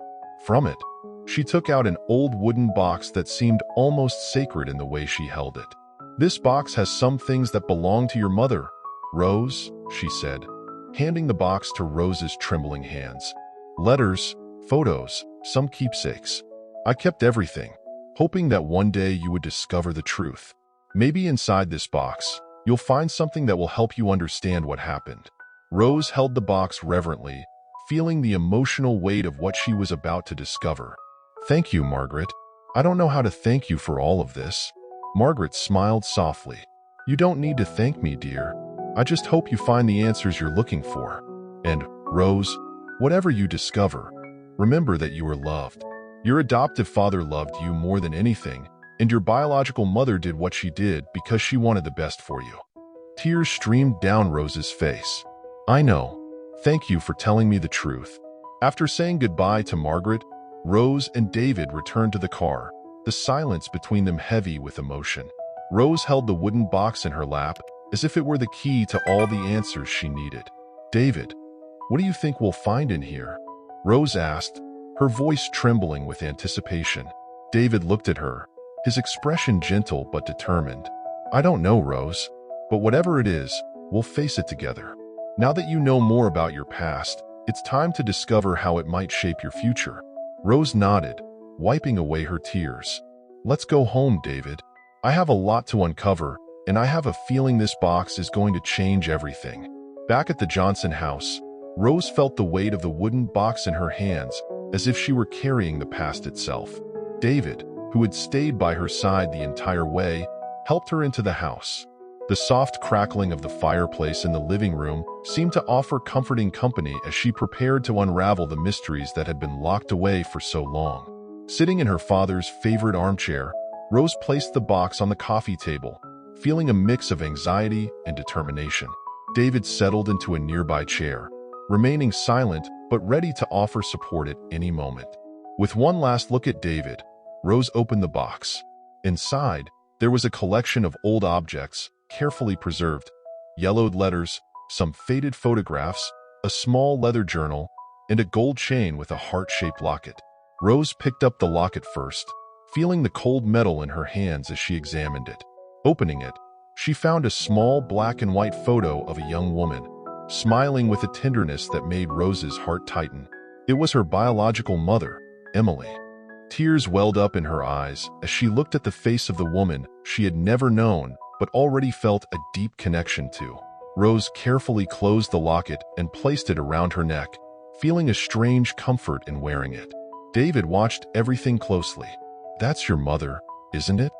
From it, she took out an old wooden box that seemed almost sacred in the way she held it. This box has some things that belong to your mother, Rose, she said, handing the box to Rose's trembling hands. Letters, photos, some keepsakes. I kept everything, hoping that one day you would discover the truth. Maybe inside this box, you'll find something that will help you understand what happened. Rose held the box reverently, feeling the emotional weight of what she was about to discover. Thank you, Margaret. I don't know how to thank you for all of this. Margaret smiled softly. You don't need to thank me, dear. I just hope you find the answers you're looking for. And, Rose, whatever you discover, remember that you are loved. Your adoptive father loved you more than anything, and your biological mother did what she did because she wanted the best for you. Tears streamed down Rose's face. I know. Thank you for telling me the truth. After saying goodbye to Margaret, Rose and David returned to the car, the silence between them heavy with emotion. Rose held the wooden box in her lap, as if it were the key to all the answers she needed. David, what do you think we'll find in here? Rose asked, her voice trembling with anticipation. David looked at her, his expression gentle but determined. I don't know, Rose, but whatever it is, we'll face it together. Now that you know more about your past, it's time to discover how it might shape your future. Rose nodded, wiping away her tears. Let's go home, David. I have a lot to uncover, and I have a feeling this box is going to change everything. Back at the Johnson house, Rose felt the weight of the wooden box in her hands, as if she were carrying the past itself. David, who had stayed by her side the entire way, helped her into the house. The soft crackling of the fireplace in the living room seemed to offer comforting company as she prepared to unravel the mysteries that had been locked away for so long. Sitting in her father's favorite armchair, Rose placed the box on the coffee table, feeling a mix of anxiety and determination. David settled into a nearby chair, remaining silent but ready to offer support at any moment. With one last look at David, Rose opened the box. Inside, there was a collection of old objects, carefully preserved, yellowed letters, some faded photographs, a small leather journal, and a gold chain with a heart-shaped locket. Rose picked up the locket first, feeling the cold metal in her hands as she examined it. Opening it, she found a small black and white photo of a young woman, smiling with a tenderness that made Rose's heart tighten. It was her biological mother, Emily. Tears welled up in her eyes as she looked at the face of the woman she had never known but already felt a deep connection to. Rose carefully closed the locket and placed it around her neck, feeling a strange comfort in wearing it. David watched everything closely. That's your mother, isn't it?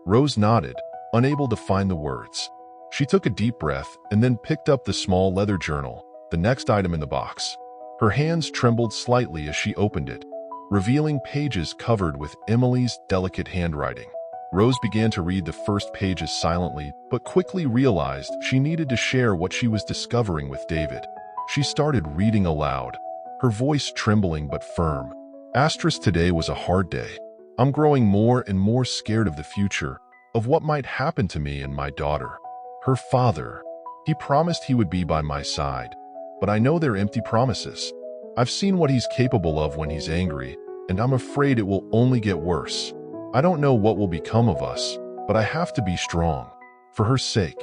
Rose nodded, unable to find the words. She took a deep breath and then picked up the small leather journal, the next item in the box. Her hands trembled slightly as she opened it, revealing pages covered with Emily's delicate handwriting. Rose began to read the first pages silently, but quickly realized she needed to share what she was discovering with David. She started reading aloud, her voice trembling but firm. Asterisk, today was a hard day. I'm growing more and more scared of the future, of what might happen to me and my daughter. Her father, he promised he would be by my side, but I know they're empty promises. I've seen what he's capable of when he's angry, and I'm afraid it will only get worse. I don't know what will become of us, but I have to be strong. For her sake.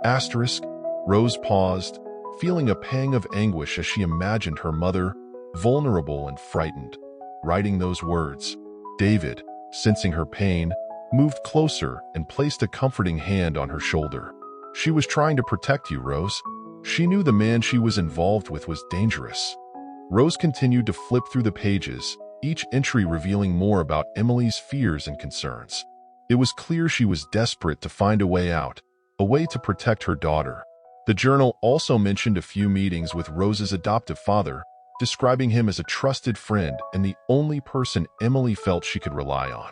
Asterisk, Rose paused, feeling a pang of anguish as she imagined her mother, vulnerable and frightened, writing those words. David, sensing her pain, moved closer and placed a comforting hand on her shoulder. She was trying to protect you, Rose. She knew the man she was involved with was dangerous. Rose continued to flip through the pages, each entry revealing more about Emily's fears and concerns. It was clear she was desperate to find a way out, a way to protect her daughter. The journal also mentioned a few meetings with Rose's adoptive father, describing him as a trusted friend and the only person Emily felt she could rely on.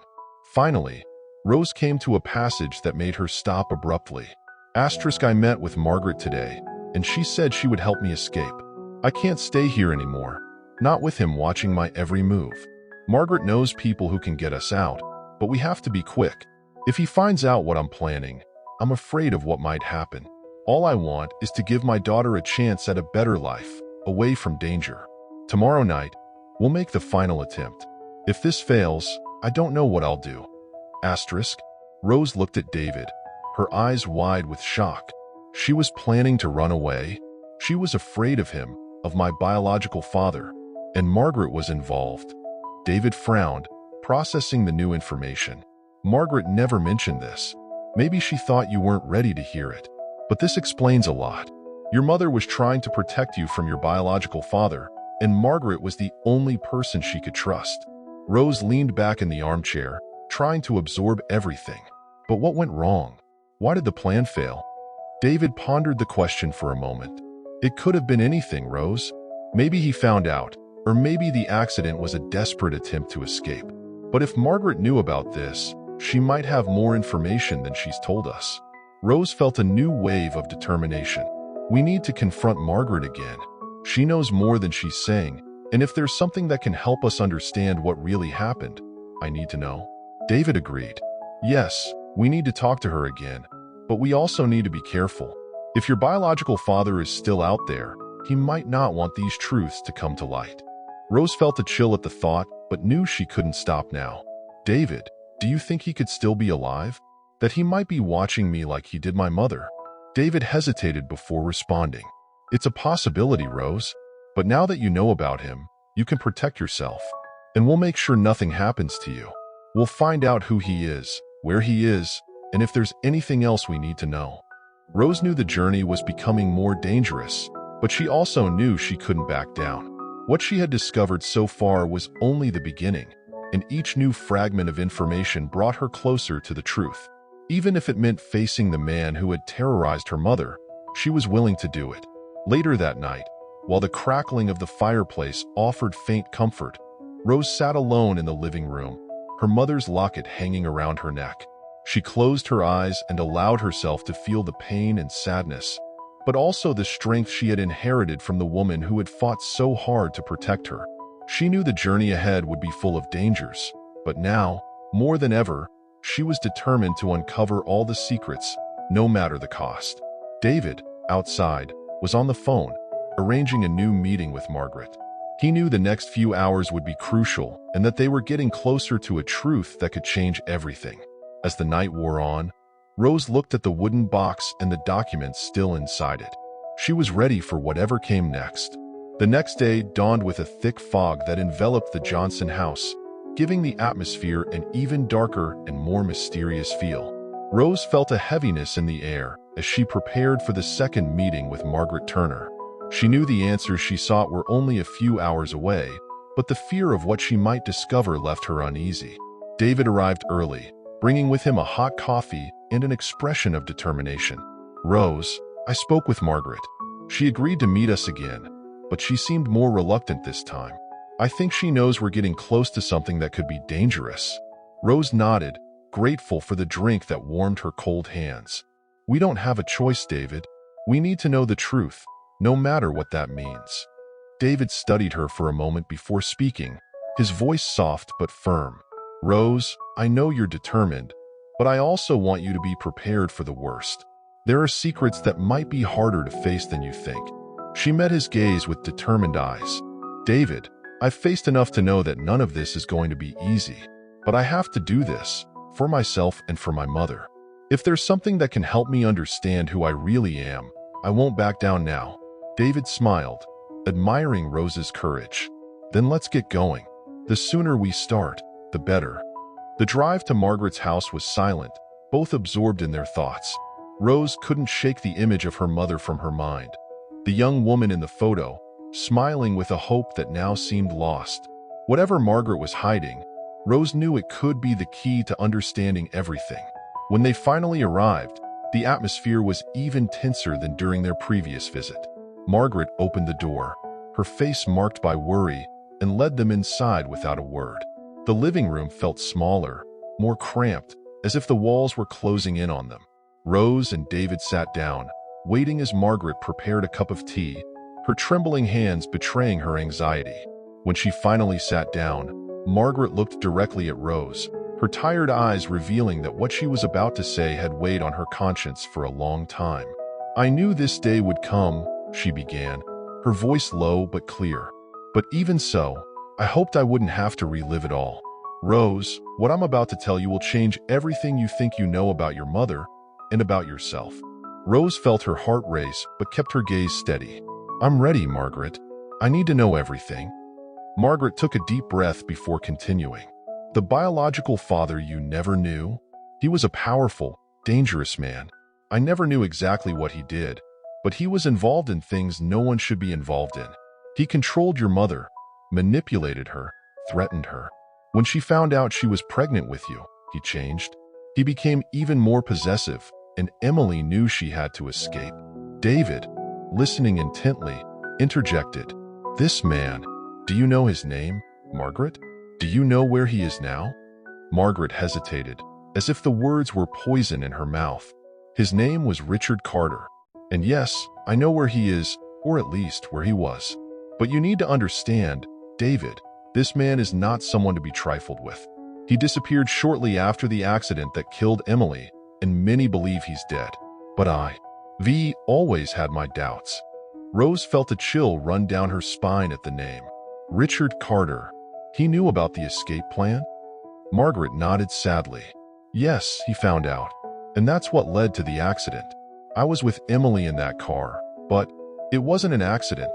Finally, Rose came to a passage that made her stop abruptly. I met with Margaret today, and she said she would help me escape. I can't stay here anymore, not with him watching my every move. Margaret knows people who can get us out, but we have to be quick. If he finds out what I'm planning, I'm afraid of what might happen. All I want is to give my daughter a chance at a better life, away from danger. Tomorrow night, we'll make the final attempt. If this fails, I don't know what I'll do. Asterisk. Rose looked at David, her eyes wide with shock. She was planning to run away. She was afraid of him, of my biological father, and Margaret was involved. David frowned, processing the new information. Margaret never mentioned this. Maybe she thought you weren't ready to hear it. But this explains a lot. Your mother was trying to protect you from your biological father, and Margaret was the only person she could trust. Rose leaned back in the armchair, trying to absorb everything. But what went wrong? Why did the plan fail? David pondered the question for a moment. It could have been anything, Rose. Maybe he found out, or maybe the accident was a desperate attempt to escape. But if Margaret knew about this, she might have more information than she's told us. Rose felt a new wave of determination. We need to confront Margaret again. She knows more than she's saying, and if there's something that can help us understand what really happened, I need to know. David agreed. Yes, we need to talk to her again, but we also need to be careful. If your biological father is still out there, he might not want these truths to come to light. Rose felt a chill at the thought, but knew she couldn't stop now. David, do you think he could still be alive? That he might be watching me like he did my mother? David hesitated before responding. It's a possibility, Rose, but now that you know about him, you can protect yourself, and we'll make sure nothing happens to you. We'll find out who he is, where he is, and if there's anything else we need to know. Rose knew the journey was becoming more dangerous, but she also knew she couldn't back down. What she had discovered so far was only the beginning, and each new fragment of information brought her closer to the truth. Even if it meant facing the man who had terrorized her mother, she was willing to do it. Later that night, while the crackling of the fireplace offered faint comfort, Rose sat alone in the living room, her mother's locket hanging around her neck. She closed her eyes and allowed herself to feel the pain and sadness, but also the strength she had inherited from the woman who had fought so hard to protect her. She knew the journey ahead would be full of dangers, but now, more than ever, she was determined to uncover all the secrets, no matter the cost. David, outside, was on the phone, arranging a new meeting with Margaret. He knew the next few hours would be crucial and that they were getting closer to a truth that could change everything. As the night wore on, Rose looked at the wooden box and the documents still inside it. She was ready for whatever came next. The next day dawned with a thick fog that enveloped the Johnson house, giving the atmosphere an even darker and more mysterious feel. Rose felt a heaviness in the air as she prepared for the second meeting with Margaret Turner. She knew the answers she sought were only a few hours away, but the fear of what she might discover left her uneasy. David arrived early, bringing with him a hot coffee and an expression of determination. Rose, I spoke with Margaret. She agreed to meet us again, but she seemed more reluctant this time. I think she knows we're getting close to something that could be dangerous. Rose nodded, grateful for the drink that warmed her cold hands. We don't have a choice, David. We need to know the truth, no matter what that means. David studied her for a moment before speaking, his voice soft but firm. Rose, I know you're determined, but I also want you to be prepared for the worst. There are secrets that might be harder to face than you think. She met his gaze with determined eyes. David, I've faced enough to know that none of this is going to be easy, but I have to do this, for myself and for my mother. If there's something that can help me understand who I really am, I won't back down now. David smiled, admiring Rose's courage. Then let's get going. The sooner we start, the better. The drive to Margaret's house was silent, both absorbed in their thoughts. Rose couldn't shake the image of her mother from her mind. The young woman in the photo, smiling with a hope that now seemed lost. Whatever Margaret was hiding, Rose knew it could be the key to understanding everything. When they finally arrived, the atmosphere was even tenser than during their previous visit. Margaret opened the door, her face marked by worry, and led them inside without a word. The living room felt smaller, more cramped, as if the walls were closing in on them. Rose and David sat down, waiting as Margaret prepared a cup of tea, her trembling hands betraying her anxiety. When she finally sat down, Margaret looked directly at Rose, her tired eyes revealing that what she was about to say had weighed on her conscience for a long time. "I knew this day would come," she began, her voice low but clear. "But even so, I hoped I wouldn't have to relive it all. Rose, what I'm about to tell you will change everything you think you know about your mother and about yourself." Rose felt her heart race but kept her gaze steady. "I'm ready, Margaret. I need to know everything." Margaret took a deep breath before continuing. "The biological father you never knew? He was a powerful, dangerous man. I never knew exactly what he did, but he was involved in things no one should be involved in. He controlled your mother, manipulated her, threatened her. When she found out she was pregnant with you, he changed. He became even more possessive, and Emily knew she had to escape." David, listening intently, interjected, "This man, do you know his name, Margaret? Do you know where he is now?" Margaret hesitated, as if the words were poison in her mouth. "His name was Richard Carter. And yes, I know where he is, or at least where he was. But you need to understand, David, this man is not someone to be trifled with. He disappeared shortly after the accident that killed Emily, and many believe he's dead. But I've always had my doubts." Rose felt a chill run down her spine at the name. Richard Carter. He knew about the escape plan? Margaret nodded sadly. "Yes, he found out. And that's what led to the accident. I was with Emily in that car, but it wasn't an accident.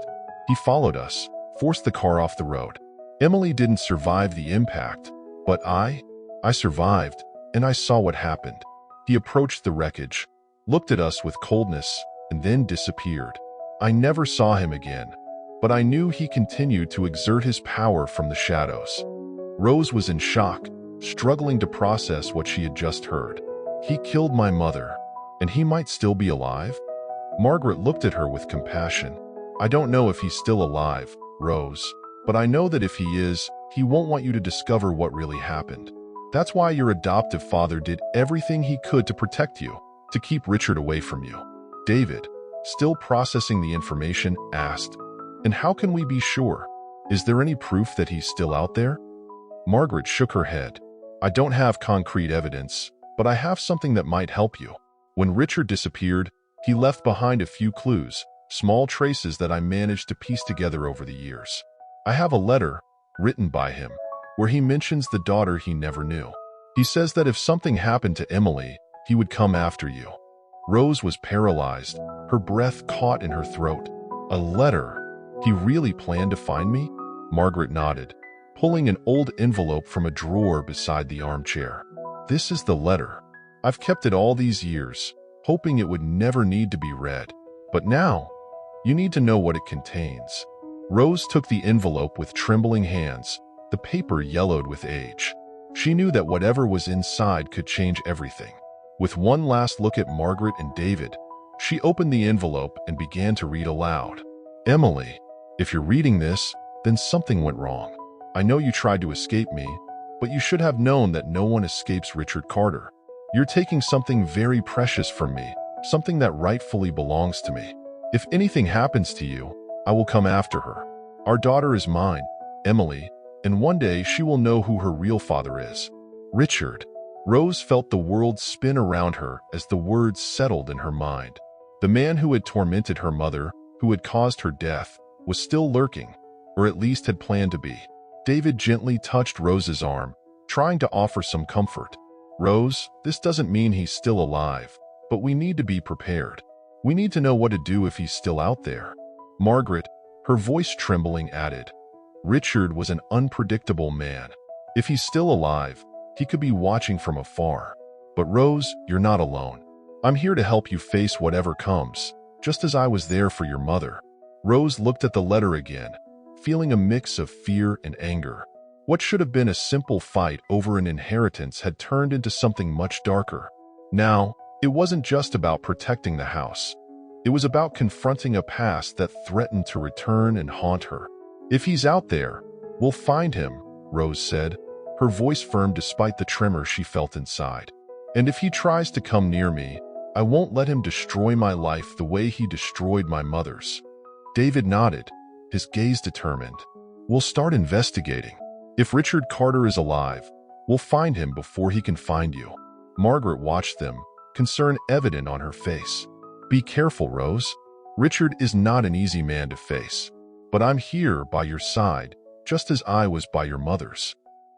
He followed us, forced the car off the road. Emily didn't survive the impact, but I survived, and I saw what happened. He approached the wreckage, looked at us with coldness, and then disappeared. I never saw him again, but I knew he continued to exert his power from the shadows." Rose was in shock, struggling to process what she had just heard. "He killed my mother, and he might still be alive?" Margaret looked at her with compassion. "I don't know if he's still alive, Rose, but I know that if he is, he won't want you to discover what really happened. That's why your adoptive father did everything he could to protect you, to keep Richard away from you." David, still processing the information, asked, "And how can we be sure? Is there any proof that he's still out there?" Margaret shook her head. "I don't have concrete evidence, but I have something that might help you. When Richard disappeared, he left behind a few clues, small traces that I managed to piece together over the years. I have a letter, written by him, where he mentions the daughter he never knew. He says that if something happened to Emily, he would come after you." Rose was paralyzed, her breath caught in her throat. "A letter? He really planned to find me?" Margaret nodded, pulling an old envelope from a drawer beside the armchair. "This is the letter. I've kept it all these years, hoping it would never need to be read. But now, you need to know what it contains." Rose took the envelope with trembling hands, the paper yellowed with age. She knew that whatever was inside could change everything. With one last look at Margaret and David, she opened the envelope and began to read aloud. "Emily, if you're reading this, then something went wrong. I know you tried to escape me, but you should have known that no one escapes Richard Carter. You're taking something very precious from me, something that rightfully belongs to me. If anything happens to you, I will come after her. Our daughter is mine, Emily, and one day she will know who her real father is. Richard." Rose felt the world spin around her as the words settled in her mind. The man who had tormented her mother, who had caused her death, was still lurking, or at least had planned to be. David gently touched Rose's arm, trying to offer some comfort. "Rose, this doesn't mean he's still alive, but we need to be prepared. We need to know what to do if he's still out there." Margaret, her voice trembling, added, "Richard was an unpredictable man. If he's still alive, he could be watching from afar. But Rose, you're not alone. I'm here to help you face whatever comes, just as I was there for your mother." Rose looked at the letter again, feeling a mix of fear and anger. What should have been a simple fight over an inheritance had turned into something much darker. Now, it wasn't just about protecting the house. It was about confronting a past that threatened to return and haunt her. "If he's out there, we'll find him," Rose said, her voice firm despite the tremor she felt inside. And if he tries to come near me, I won't let him destroy my life the way he destroyed my mother's." David nodded, his gaze determined. "We'll start investigating. If Richard Carter is alive, we'll find him before he can find you." Margaret watched them, concern evident on her face. "Be careful, Rose. Richard is not an easy man to face. But I'm here by your side, just as I was by your mother's."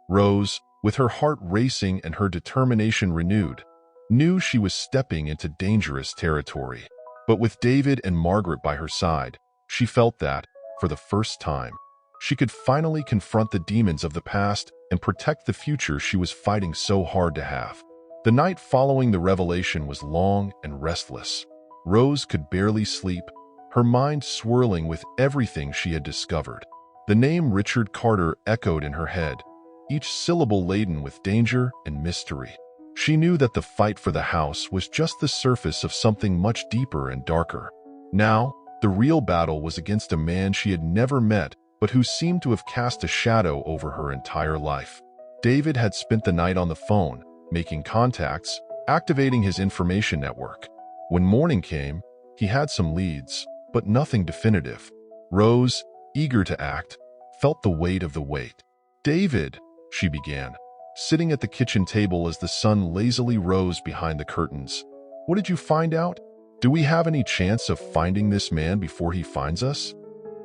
Rose, with her heart racing and her determination renewed, knew she was stepping into dangerous territory. But with David and Margaret by her side, she felt that, for the first time, she could finally confront the demons of the past and protect the future she was fighting so hard to have. The night following the revelation was long and restless. Rose could barely sleep, her mind swirling with everything she had discovered. The name Richard Carter echoed in her head, each syllable laden with danger and mystery. She knew that the fight for the house was just the surface of something much deeper and darker. Now, the real battle was against a man she had never met, but who seemed to have cast a shadow over her entire life. David had spent the night on the phone, making contacts, activating his information network. When morning came, he had some leads, but nothing definitive. Rose, eager to act, felt the weight of the weight. "David," she began, sitting at the kitchen table as the sun lazily rose behind the curtains. "What did you find out? Do we have any chance of finding this man before he finds us?"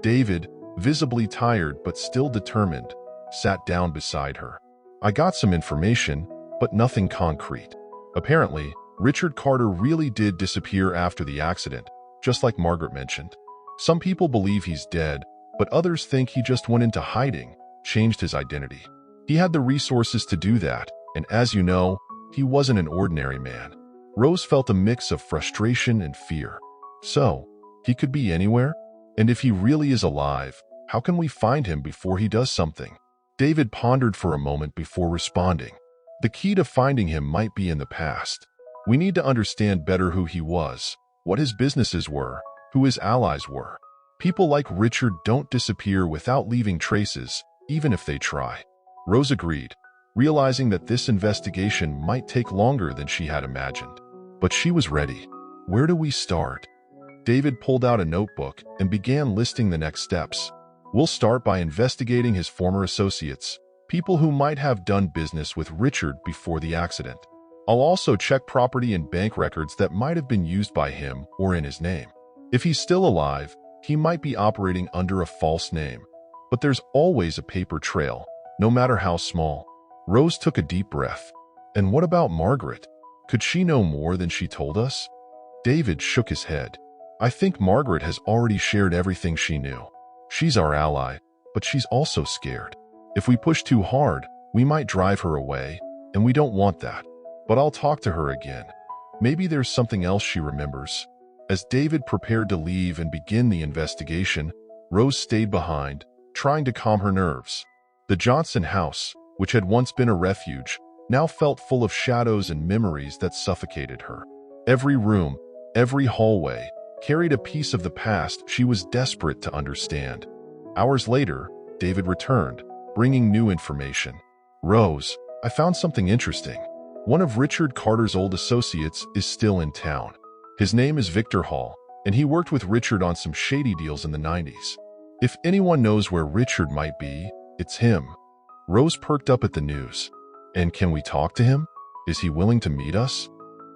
David, visibly tired but still determined, sat down beside her. "I got some information, but nothing concrete. Apparently, Richard Carter really did disappear after the accident, just like Margaret mentioned. Some people believe he's dead, but others think he just went into hiding, changed his identity. He had the resources to do that, and as you know, he wasn't an ordinary man." Rose felt a mix of frustration and fear. So, he could be anywhere? And if he really is alive, how can we find him before he does something? David pondered for a moment before responding. The key to finding him might be in the past. We need to understand better who he was, what his businesses were, who his allies were. People like Richard don't disappear without leaving traces, even if they try. Rose agreed, realizing that this investigation might take longer than she had imagined. But she was ready. "Where do we start?" David pulled out a notebook and began listing the next steps. "We'll start by investigating his former associates, people who might have done business with Richard before the accident. I'll also check property and bank records that might have been used by him or in his name. If he's still alive, he might be operating under a false name. But there's always a paper trail, no matter how small." Rose took a deep breath. "And what about Margaret? Could she know more than she told us?" David shook his head. "I think Margaret has already shared everything she knew. She's our ally, but she's also scared. If we push too hard, we might drive her away, and we don't want that. But I'll talk to her again. Maybe there's something else she remembers." As David prepared to leave and begin the investigation, Rose stayed behind, trying to calm her nerves. The Johnson house, which had once been a refuge, now felt full of shadows and memories that suffocated her. Every room, every hallway, carried a piece of the past she was desperate to understand. Hours later, David returned, bringing new information. "Rose, I found something interesting. One of Richard Carter's old associates is still in town. His name is Victor Hall, and he worked with Richard on some shady deals in the 90s. If anyone knows where Richard might be, it's him." Rose perked up at the news. "And can we talk to him? Is he willing to meet us?"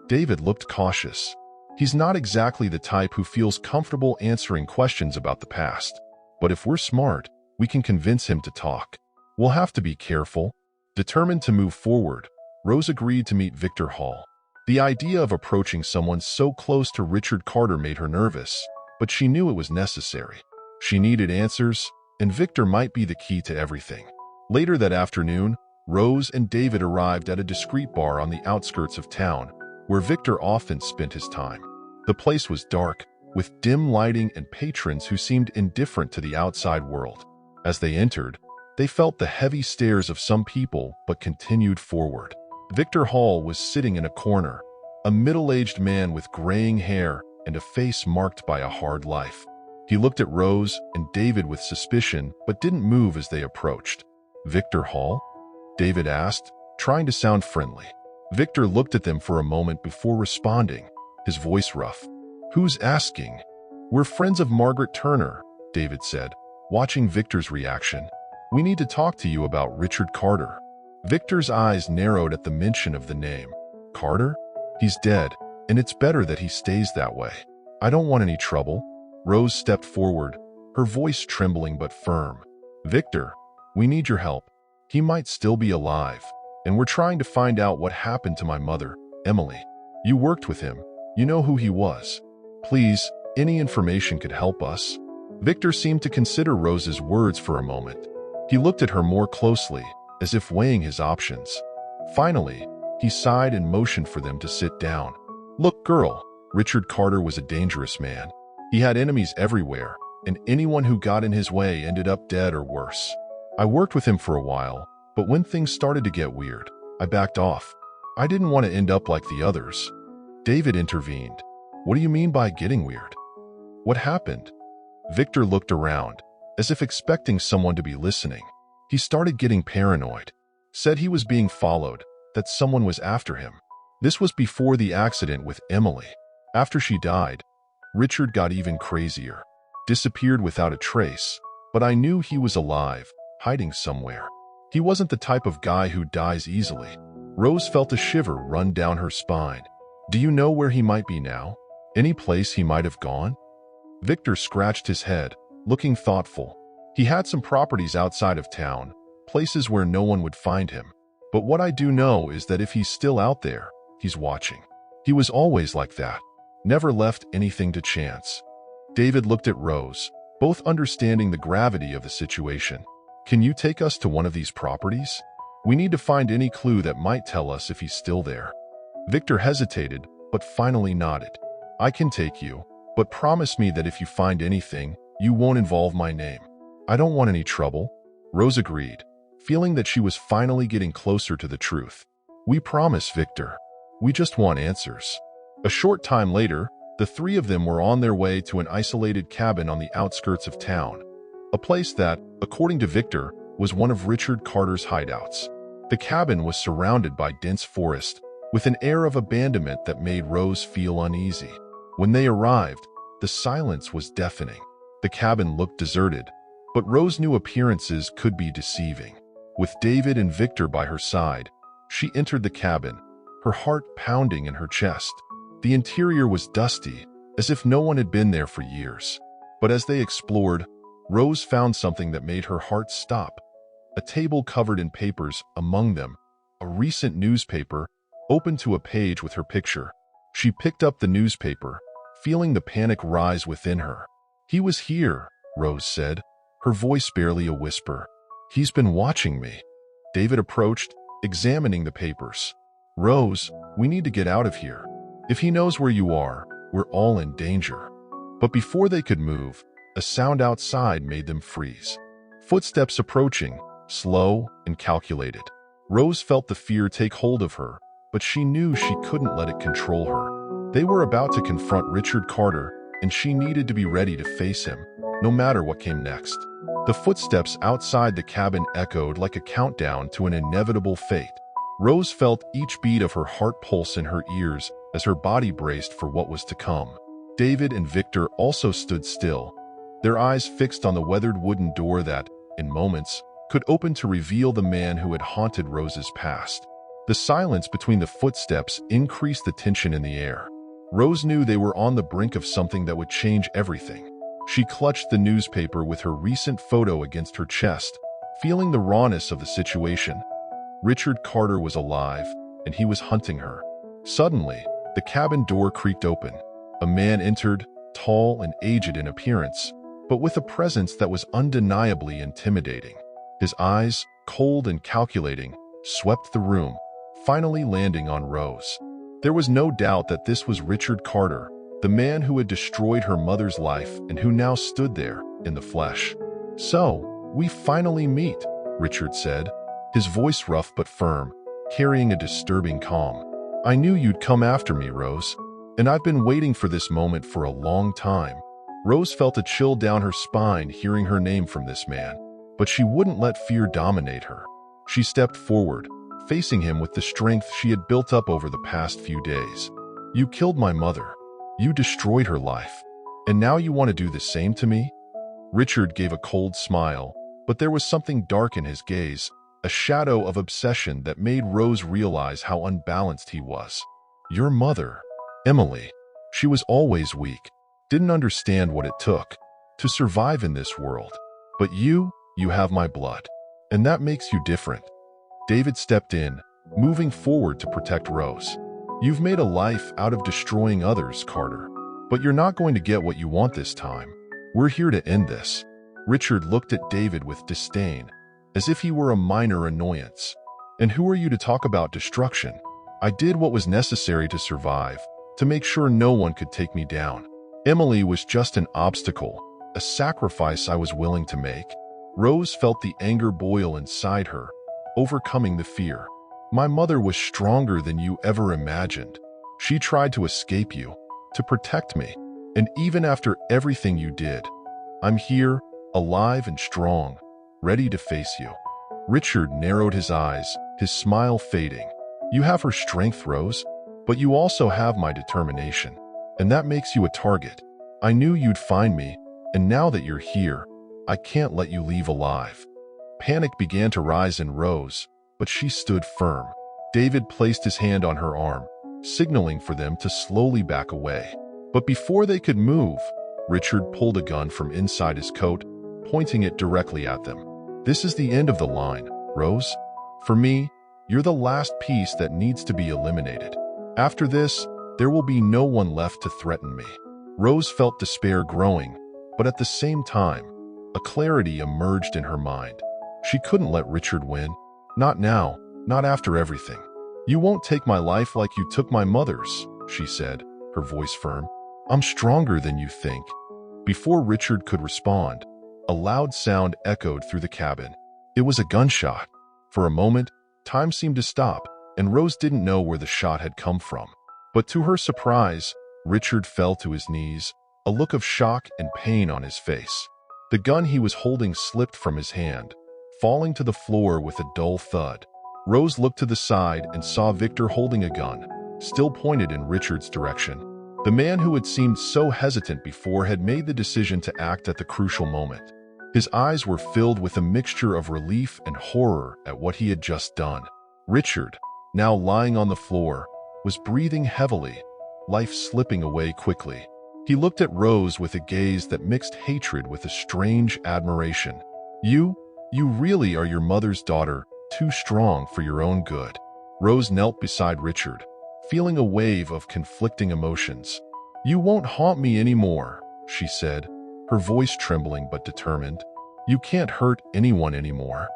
David looked cautious. He's not exactly the type who feels comfortable answering questions about the past. But if we're smart, we can convince him to talk. We'll have to be careful. Determined to move forward, Rose agreed to meet Victor Hall. The idea of approaching someone so close to Richard Carter made her nervous, but she knew it was necessary. She needed answers, and Victor might be the key to everything. Later that afternoon, Rose and David arrived at a discreet bar on the outskirts of town, where Victor often spent his time. The place was dark, with dim lighting and patrons who seemed indifferent to the outside world. As they entered, they felt the heavy stares of some people but continued forward. Victor Hall was sitting in a corner, a middle-aged man with graying hair and a face marked by a hard life. He looked at Rose and David with suspicion but didn't move as they approached. "Victor Hall?" David asked, trying to sound friendly. Victor looked at them for a moment before responding, his voice rough. "Who's asking?" "We're friends of Margaret Turner," David said, watching Victor's reaction. "We need to talk to you about Richard Carter." Victor's eyes narrowed at the mention of the name. "Carter? He's dead, and it's better that he stays that way. I don't want any trouble." Rose stepped forward, her voice trembling but firm. "Victor, we need your help. He might still be alive, and we're trying to find out what happened to my mother, Emily. You worked with him. You know who he was. Please, any information could help us." Victor seemed to consider Rose's words for a moment. He looked at her more closely, as if weighing his options. Finally, he sighed and motioned for them to sit down. "Look, girl, Richard Carter was a dangerous man. He had enemies everywhere, and anyone who got in his way ended up dead or worse. I worked with him for a while, but when things started to get weird, I backed off. I didn't want to end up like the others." David intervened. "What do you mean by getting weird? What happened?" Victor looked around, as if expecting someone to be listening. He started getting paranoid. Said he was being followed, that someone was after him. This was before the accident with Emily. After she died, Richard got even crazier. Disappeared without a trace, but I knew he was alive, hiding somewhere. He wasn't the type of guy who dies easily. Rose felt a shiver run down her spine. "Do you know where he might be now? Any place he might have gone?" Victor scratched his head, looking thoughtful. He had some properties outside of town, places where no one would find him. But what I do know is that if he's still out there, he's watching. He was always like that. Never left anything to chance. David looked at Rose, both understanding the gravity of the situation. "Can you take us to one of these properties? We need to find any clue that might tell us if he's still there." Victor hesitated, but finally nodded. "I can take you, but promise me that if you find anything, you won't involve my name." "I don't want any trouble," Rose agreed, feeling that she was finally getting closer to the truth. "We promise, Victor. We just want answers." A short time later, the three of them were on their way to an isolated cabin on the outskirts of town, a place that, according to Victor, was one of Richard Carter's hideouts. The cabin was surrounded by dense forest, with an air of abandonment that made Rose feel uneasy. When they arrived, the silence was deafening. The cabin looked deserted, but Rose knew appearances could be deceiving. With David and Victor by her side, she entered the cabin, her heart pounding in her chest. The interior was dusty, as if no one had been there for years. But as they explored, Rose found something that made her heart stop. A table covered in papers, among them, a recent newspaper, open to a page with her picture. She picked up the newspaper, feeling the panic rise within her. "He was here," Rose said, her voice barely a whisper. "He's been watching me." David approached, examining the papers. "Rose, we need to get out of here. If he knows where you are, we're all in danger." But before they could move, a sound outside made them freeze. Footsteps approaching, slow and calculated. Rose felt the fear take hold of her, but she knew she couldn't let it control her. They were about to confront Richard Carter, and she needed to be ready to face him, no matter what came next. The footsteps outside the cabin echoed like a countdown to an inevitable fate. Rose felt each beat of her heart pulse in her ears as her body braced for what was to come. David and Victor also stood still, their eyes fixed on the weathered wooden door that, in moments, could open to reveal the man who had haunted Rose's past. The silence between the footsteps increased the tension in the air. Rose knew they were on the brink of something that would change everything. She clutched the newspaper with her recent photo against her chest, feeling the rawness of the situation. Richard Carter was alive, and he was hunting her. Suddenly, the cabin door creaked open. A man entered, tall and aged in appearance, but with a presence that was undeniably intimidating. His eyes, cold and calculating, swept the room, finally landing on Rose. There was no doubt that this was Richard Carter, the man who had destroyed her mother's life and who now stood there, in the flesh. "So, we finally meet," Richard said, his voice rough but firm, carrying a disturbing calm. "I knew you'd come after me, Rose, and I've been waiting for this moment for a long time." Rose felt a chill down her spine hearing her name from this man, but she wouldn't let fear dominate her. She stepped forward, facing him with the strength she had built up over the past few days. "You killed my mother. You destroyed her life. And now you want to do the same to me?" Richard gave a cold smile, but there was something dark in his gaze, a shadow of obsession that made Rose realize how unbalanced he was. "Your mother, Emily, she was always weak, didn't understand what it took to survive in this world. But you have my blood, and that makes you different." David stepped in, moving forward to protect Rose. "You've made a life out of destroying others, Carter, but you're not going to get what you want this time. We're here to end this." Richard looked at David with disdain, as if he were a minor annoyance. "And who are you to talk about destruction? I did what was necessary to survive, to make sure no one could take me down. Emily was just an obstacle, a sacrifice I was willing to make." Rose felt the anger boil inside her, overcoming the fear. "My mother was stronger than you ever imagined. She tried to escape you, to protect me. And even after everything you did, I'm here, alive and strong, ready to face you." Richard narrowed his eyes, his smile fading. "You have her strength, Rose, but you also have my determination, and that makes you a target. I knew you'd find me, and now that you're here, I can't let you leave alive." Panic began to rise in Rose, but she stood firm. David placed his hand on her arm, signaling for them to slowly back away. But before they could move, Richard pulled a gun from inside his coat, pointing it directly at them. "This is the end of the line, Rose. For me, you're the last piece that needs to be eliminated. After this, there will be no one left to threaten me." Rose felt despair growing, but at the same time, a clarity emerged in her mind. She couldn't let Richard win. Not now, not after everything. "You won't take my life like you took my mother's," she said, her voice firm. "I'm stronger than you think." Before Richard could respond, a loud sound echoed through the cabin. It was a gunshot. For a moment, time seemed to stop, and Rose didn't know where the shot had come from. But to her surprise, Richard fell to his knees, a look of shock and pain on his face. The gun he was holding slipped from his hand, falling to the floor with a dull thud. Rose looked to the side and saw Victor holding a gun, still pointed in Richard's direction. The man who had seemed so hesitant before had made the decision to act at the crucial moment. His eyes were filled with a mixture of relief and horror at what he had just done. Richard, now lying on the floor, was breathing heavily, life slipping away quickly. He looked at Rose with a gaze that mixed hatred with a strange admiration. You really are your mother's daughter, too strong for your own good." Rose knelt beside Richard, feeling a wave of conflicting emotions. "You won't haunt me anymore," she said, her voice trembling but determined. "You can't hurt anyone anymore."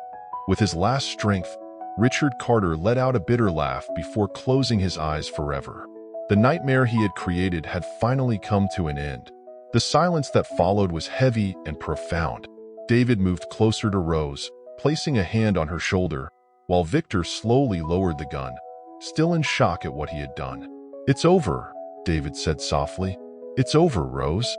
With his last strength, Richard Carter let out a bitter laugh before closing his eyes forever. The nightmare he had created had finally come to an end. The silence that followed was heavy and profound. David moved closer to Rose, placing a hand on her shoulder, while Victor slowly lowered the gun, still in shock at what he had done. "It's over," David said softly. "It's over, Rose."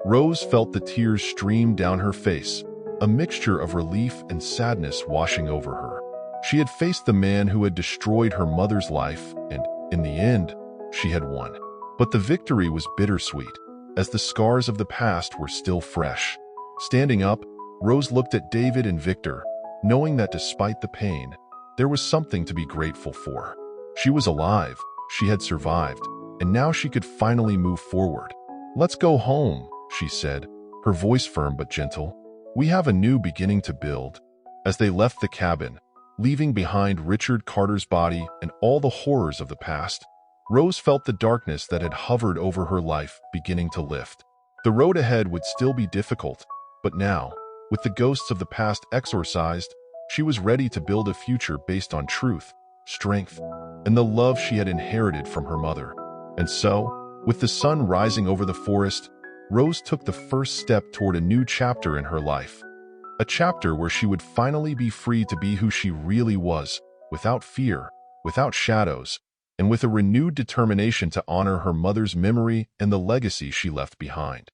Rose felt the tears stream down her face, a mixture of relief and sadness washing over her. She had faced the man who had destroyed her mother's life, and, in the end, she had won. But the victory was bittersweet, as the scars of the past were still fresh. Standing up, Rose looked at David and Victor, knowing that despite the pain, there was something to be grateful for. She was alive, she had survived, and now she could finally move forward. "Let's go home," she said, her voice firm but gentle. "We have a new beginning to build." As they left the cabin, leaving behind Richard Carter's body and all the horrors of the past, Rose felt the darkness that had hovered over her life beginning to lift. The road ahead would still be difficult, but now, with the ghosts of the past exorcised, she was ready to build a future based on truth, strength, and the love she had inherited from her mother. And so, with the sun rising over the forest, Rose took the first step toward a new chapter in her life. A chapter where she would finally be free to be who she really was, without fear, without shadows, and with a renewed determination to honor her mother's memory and the legacy she left behind.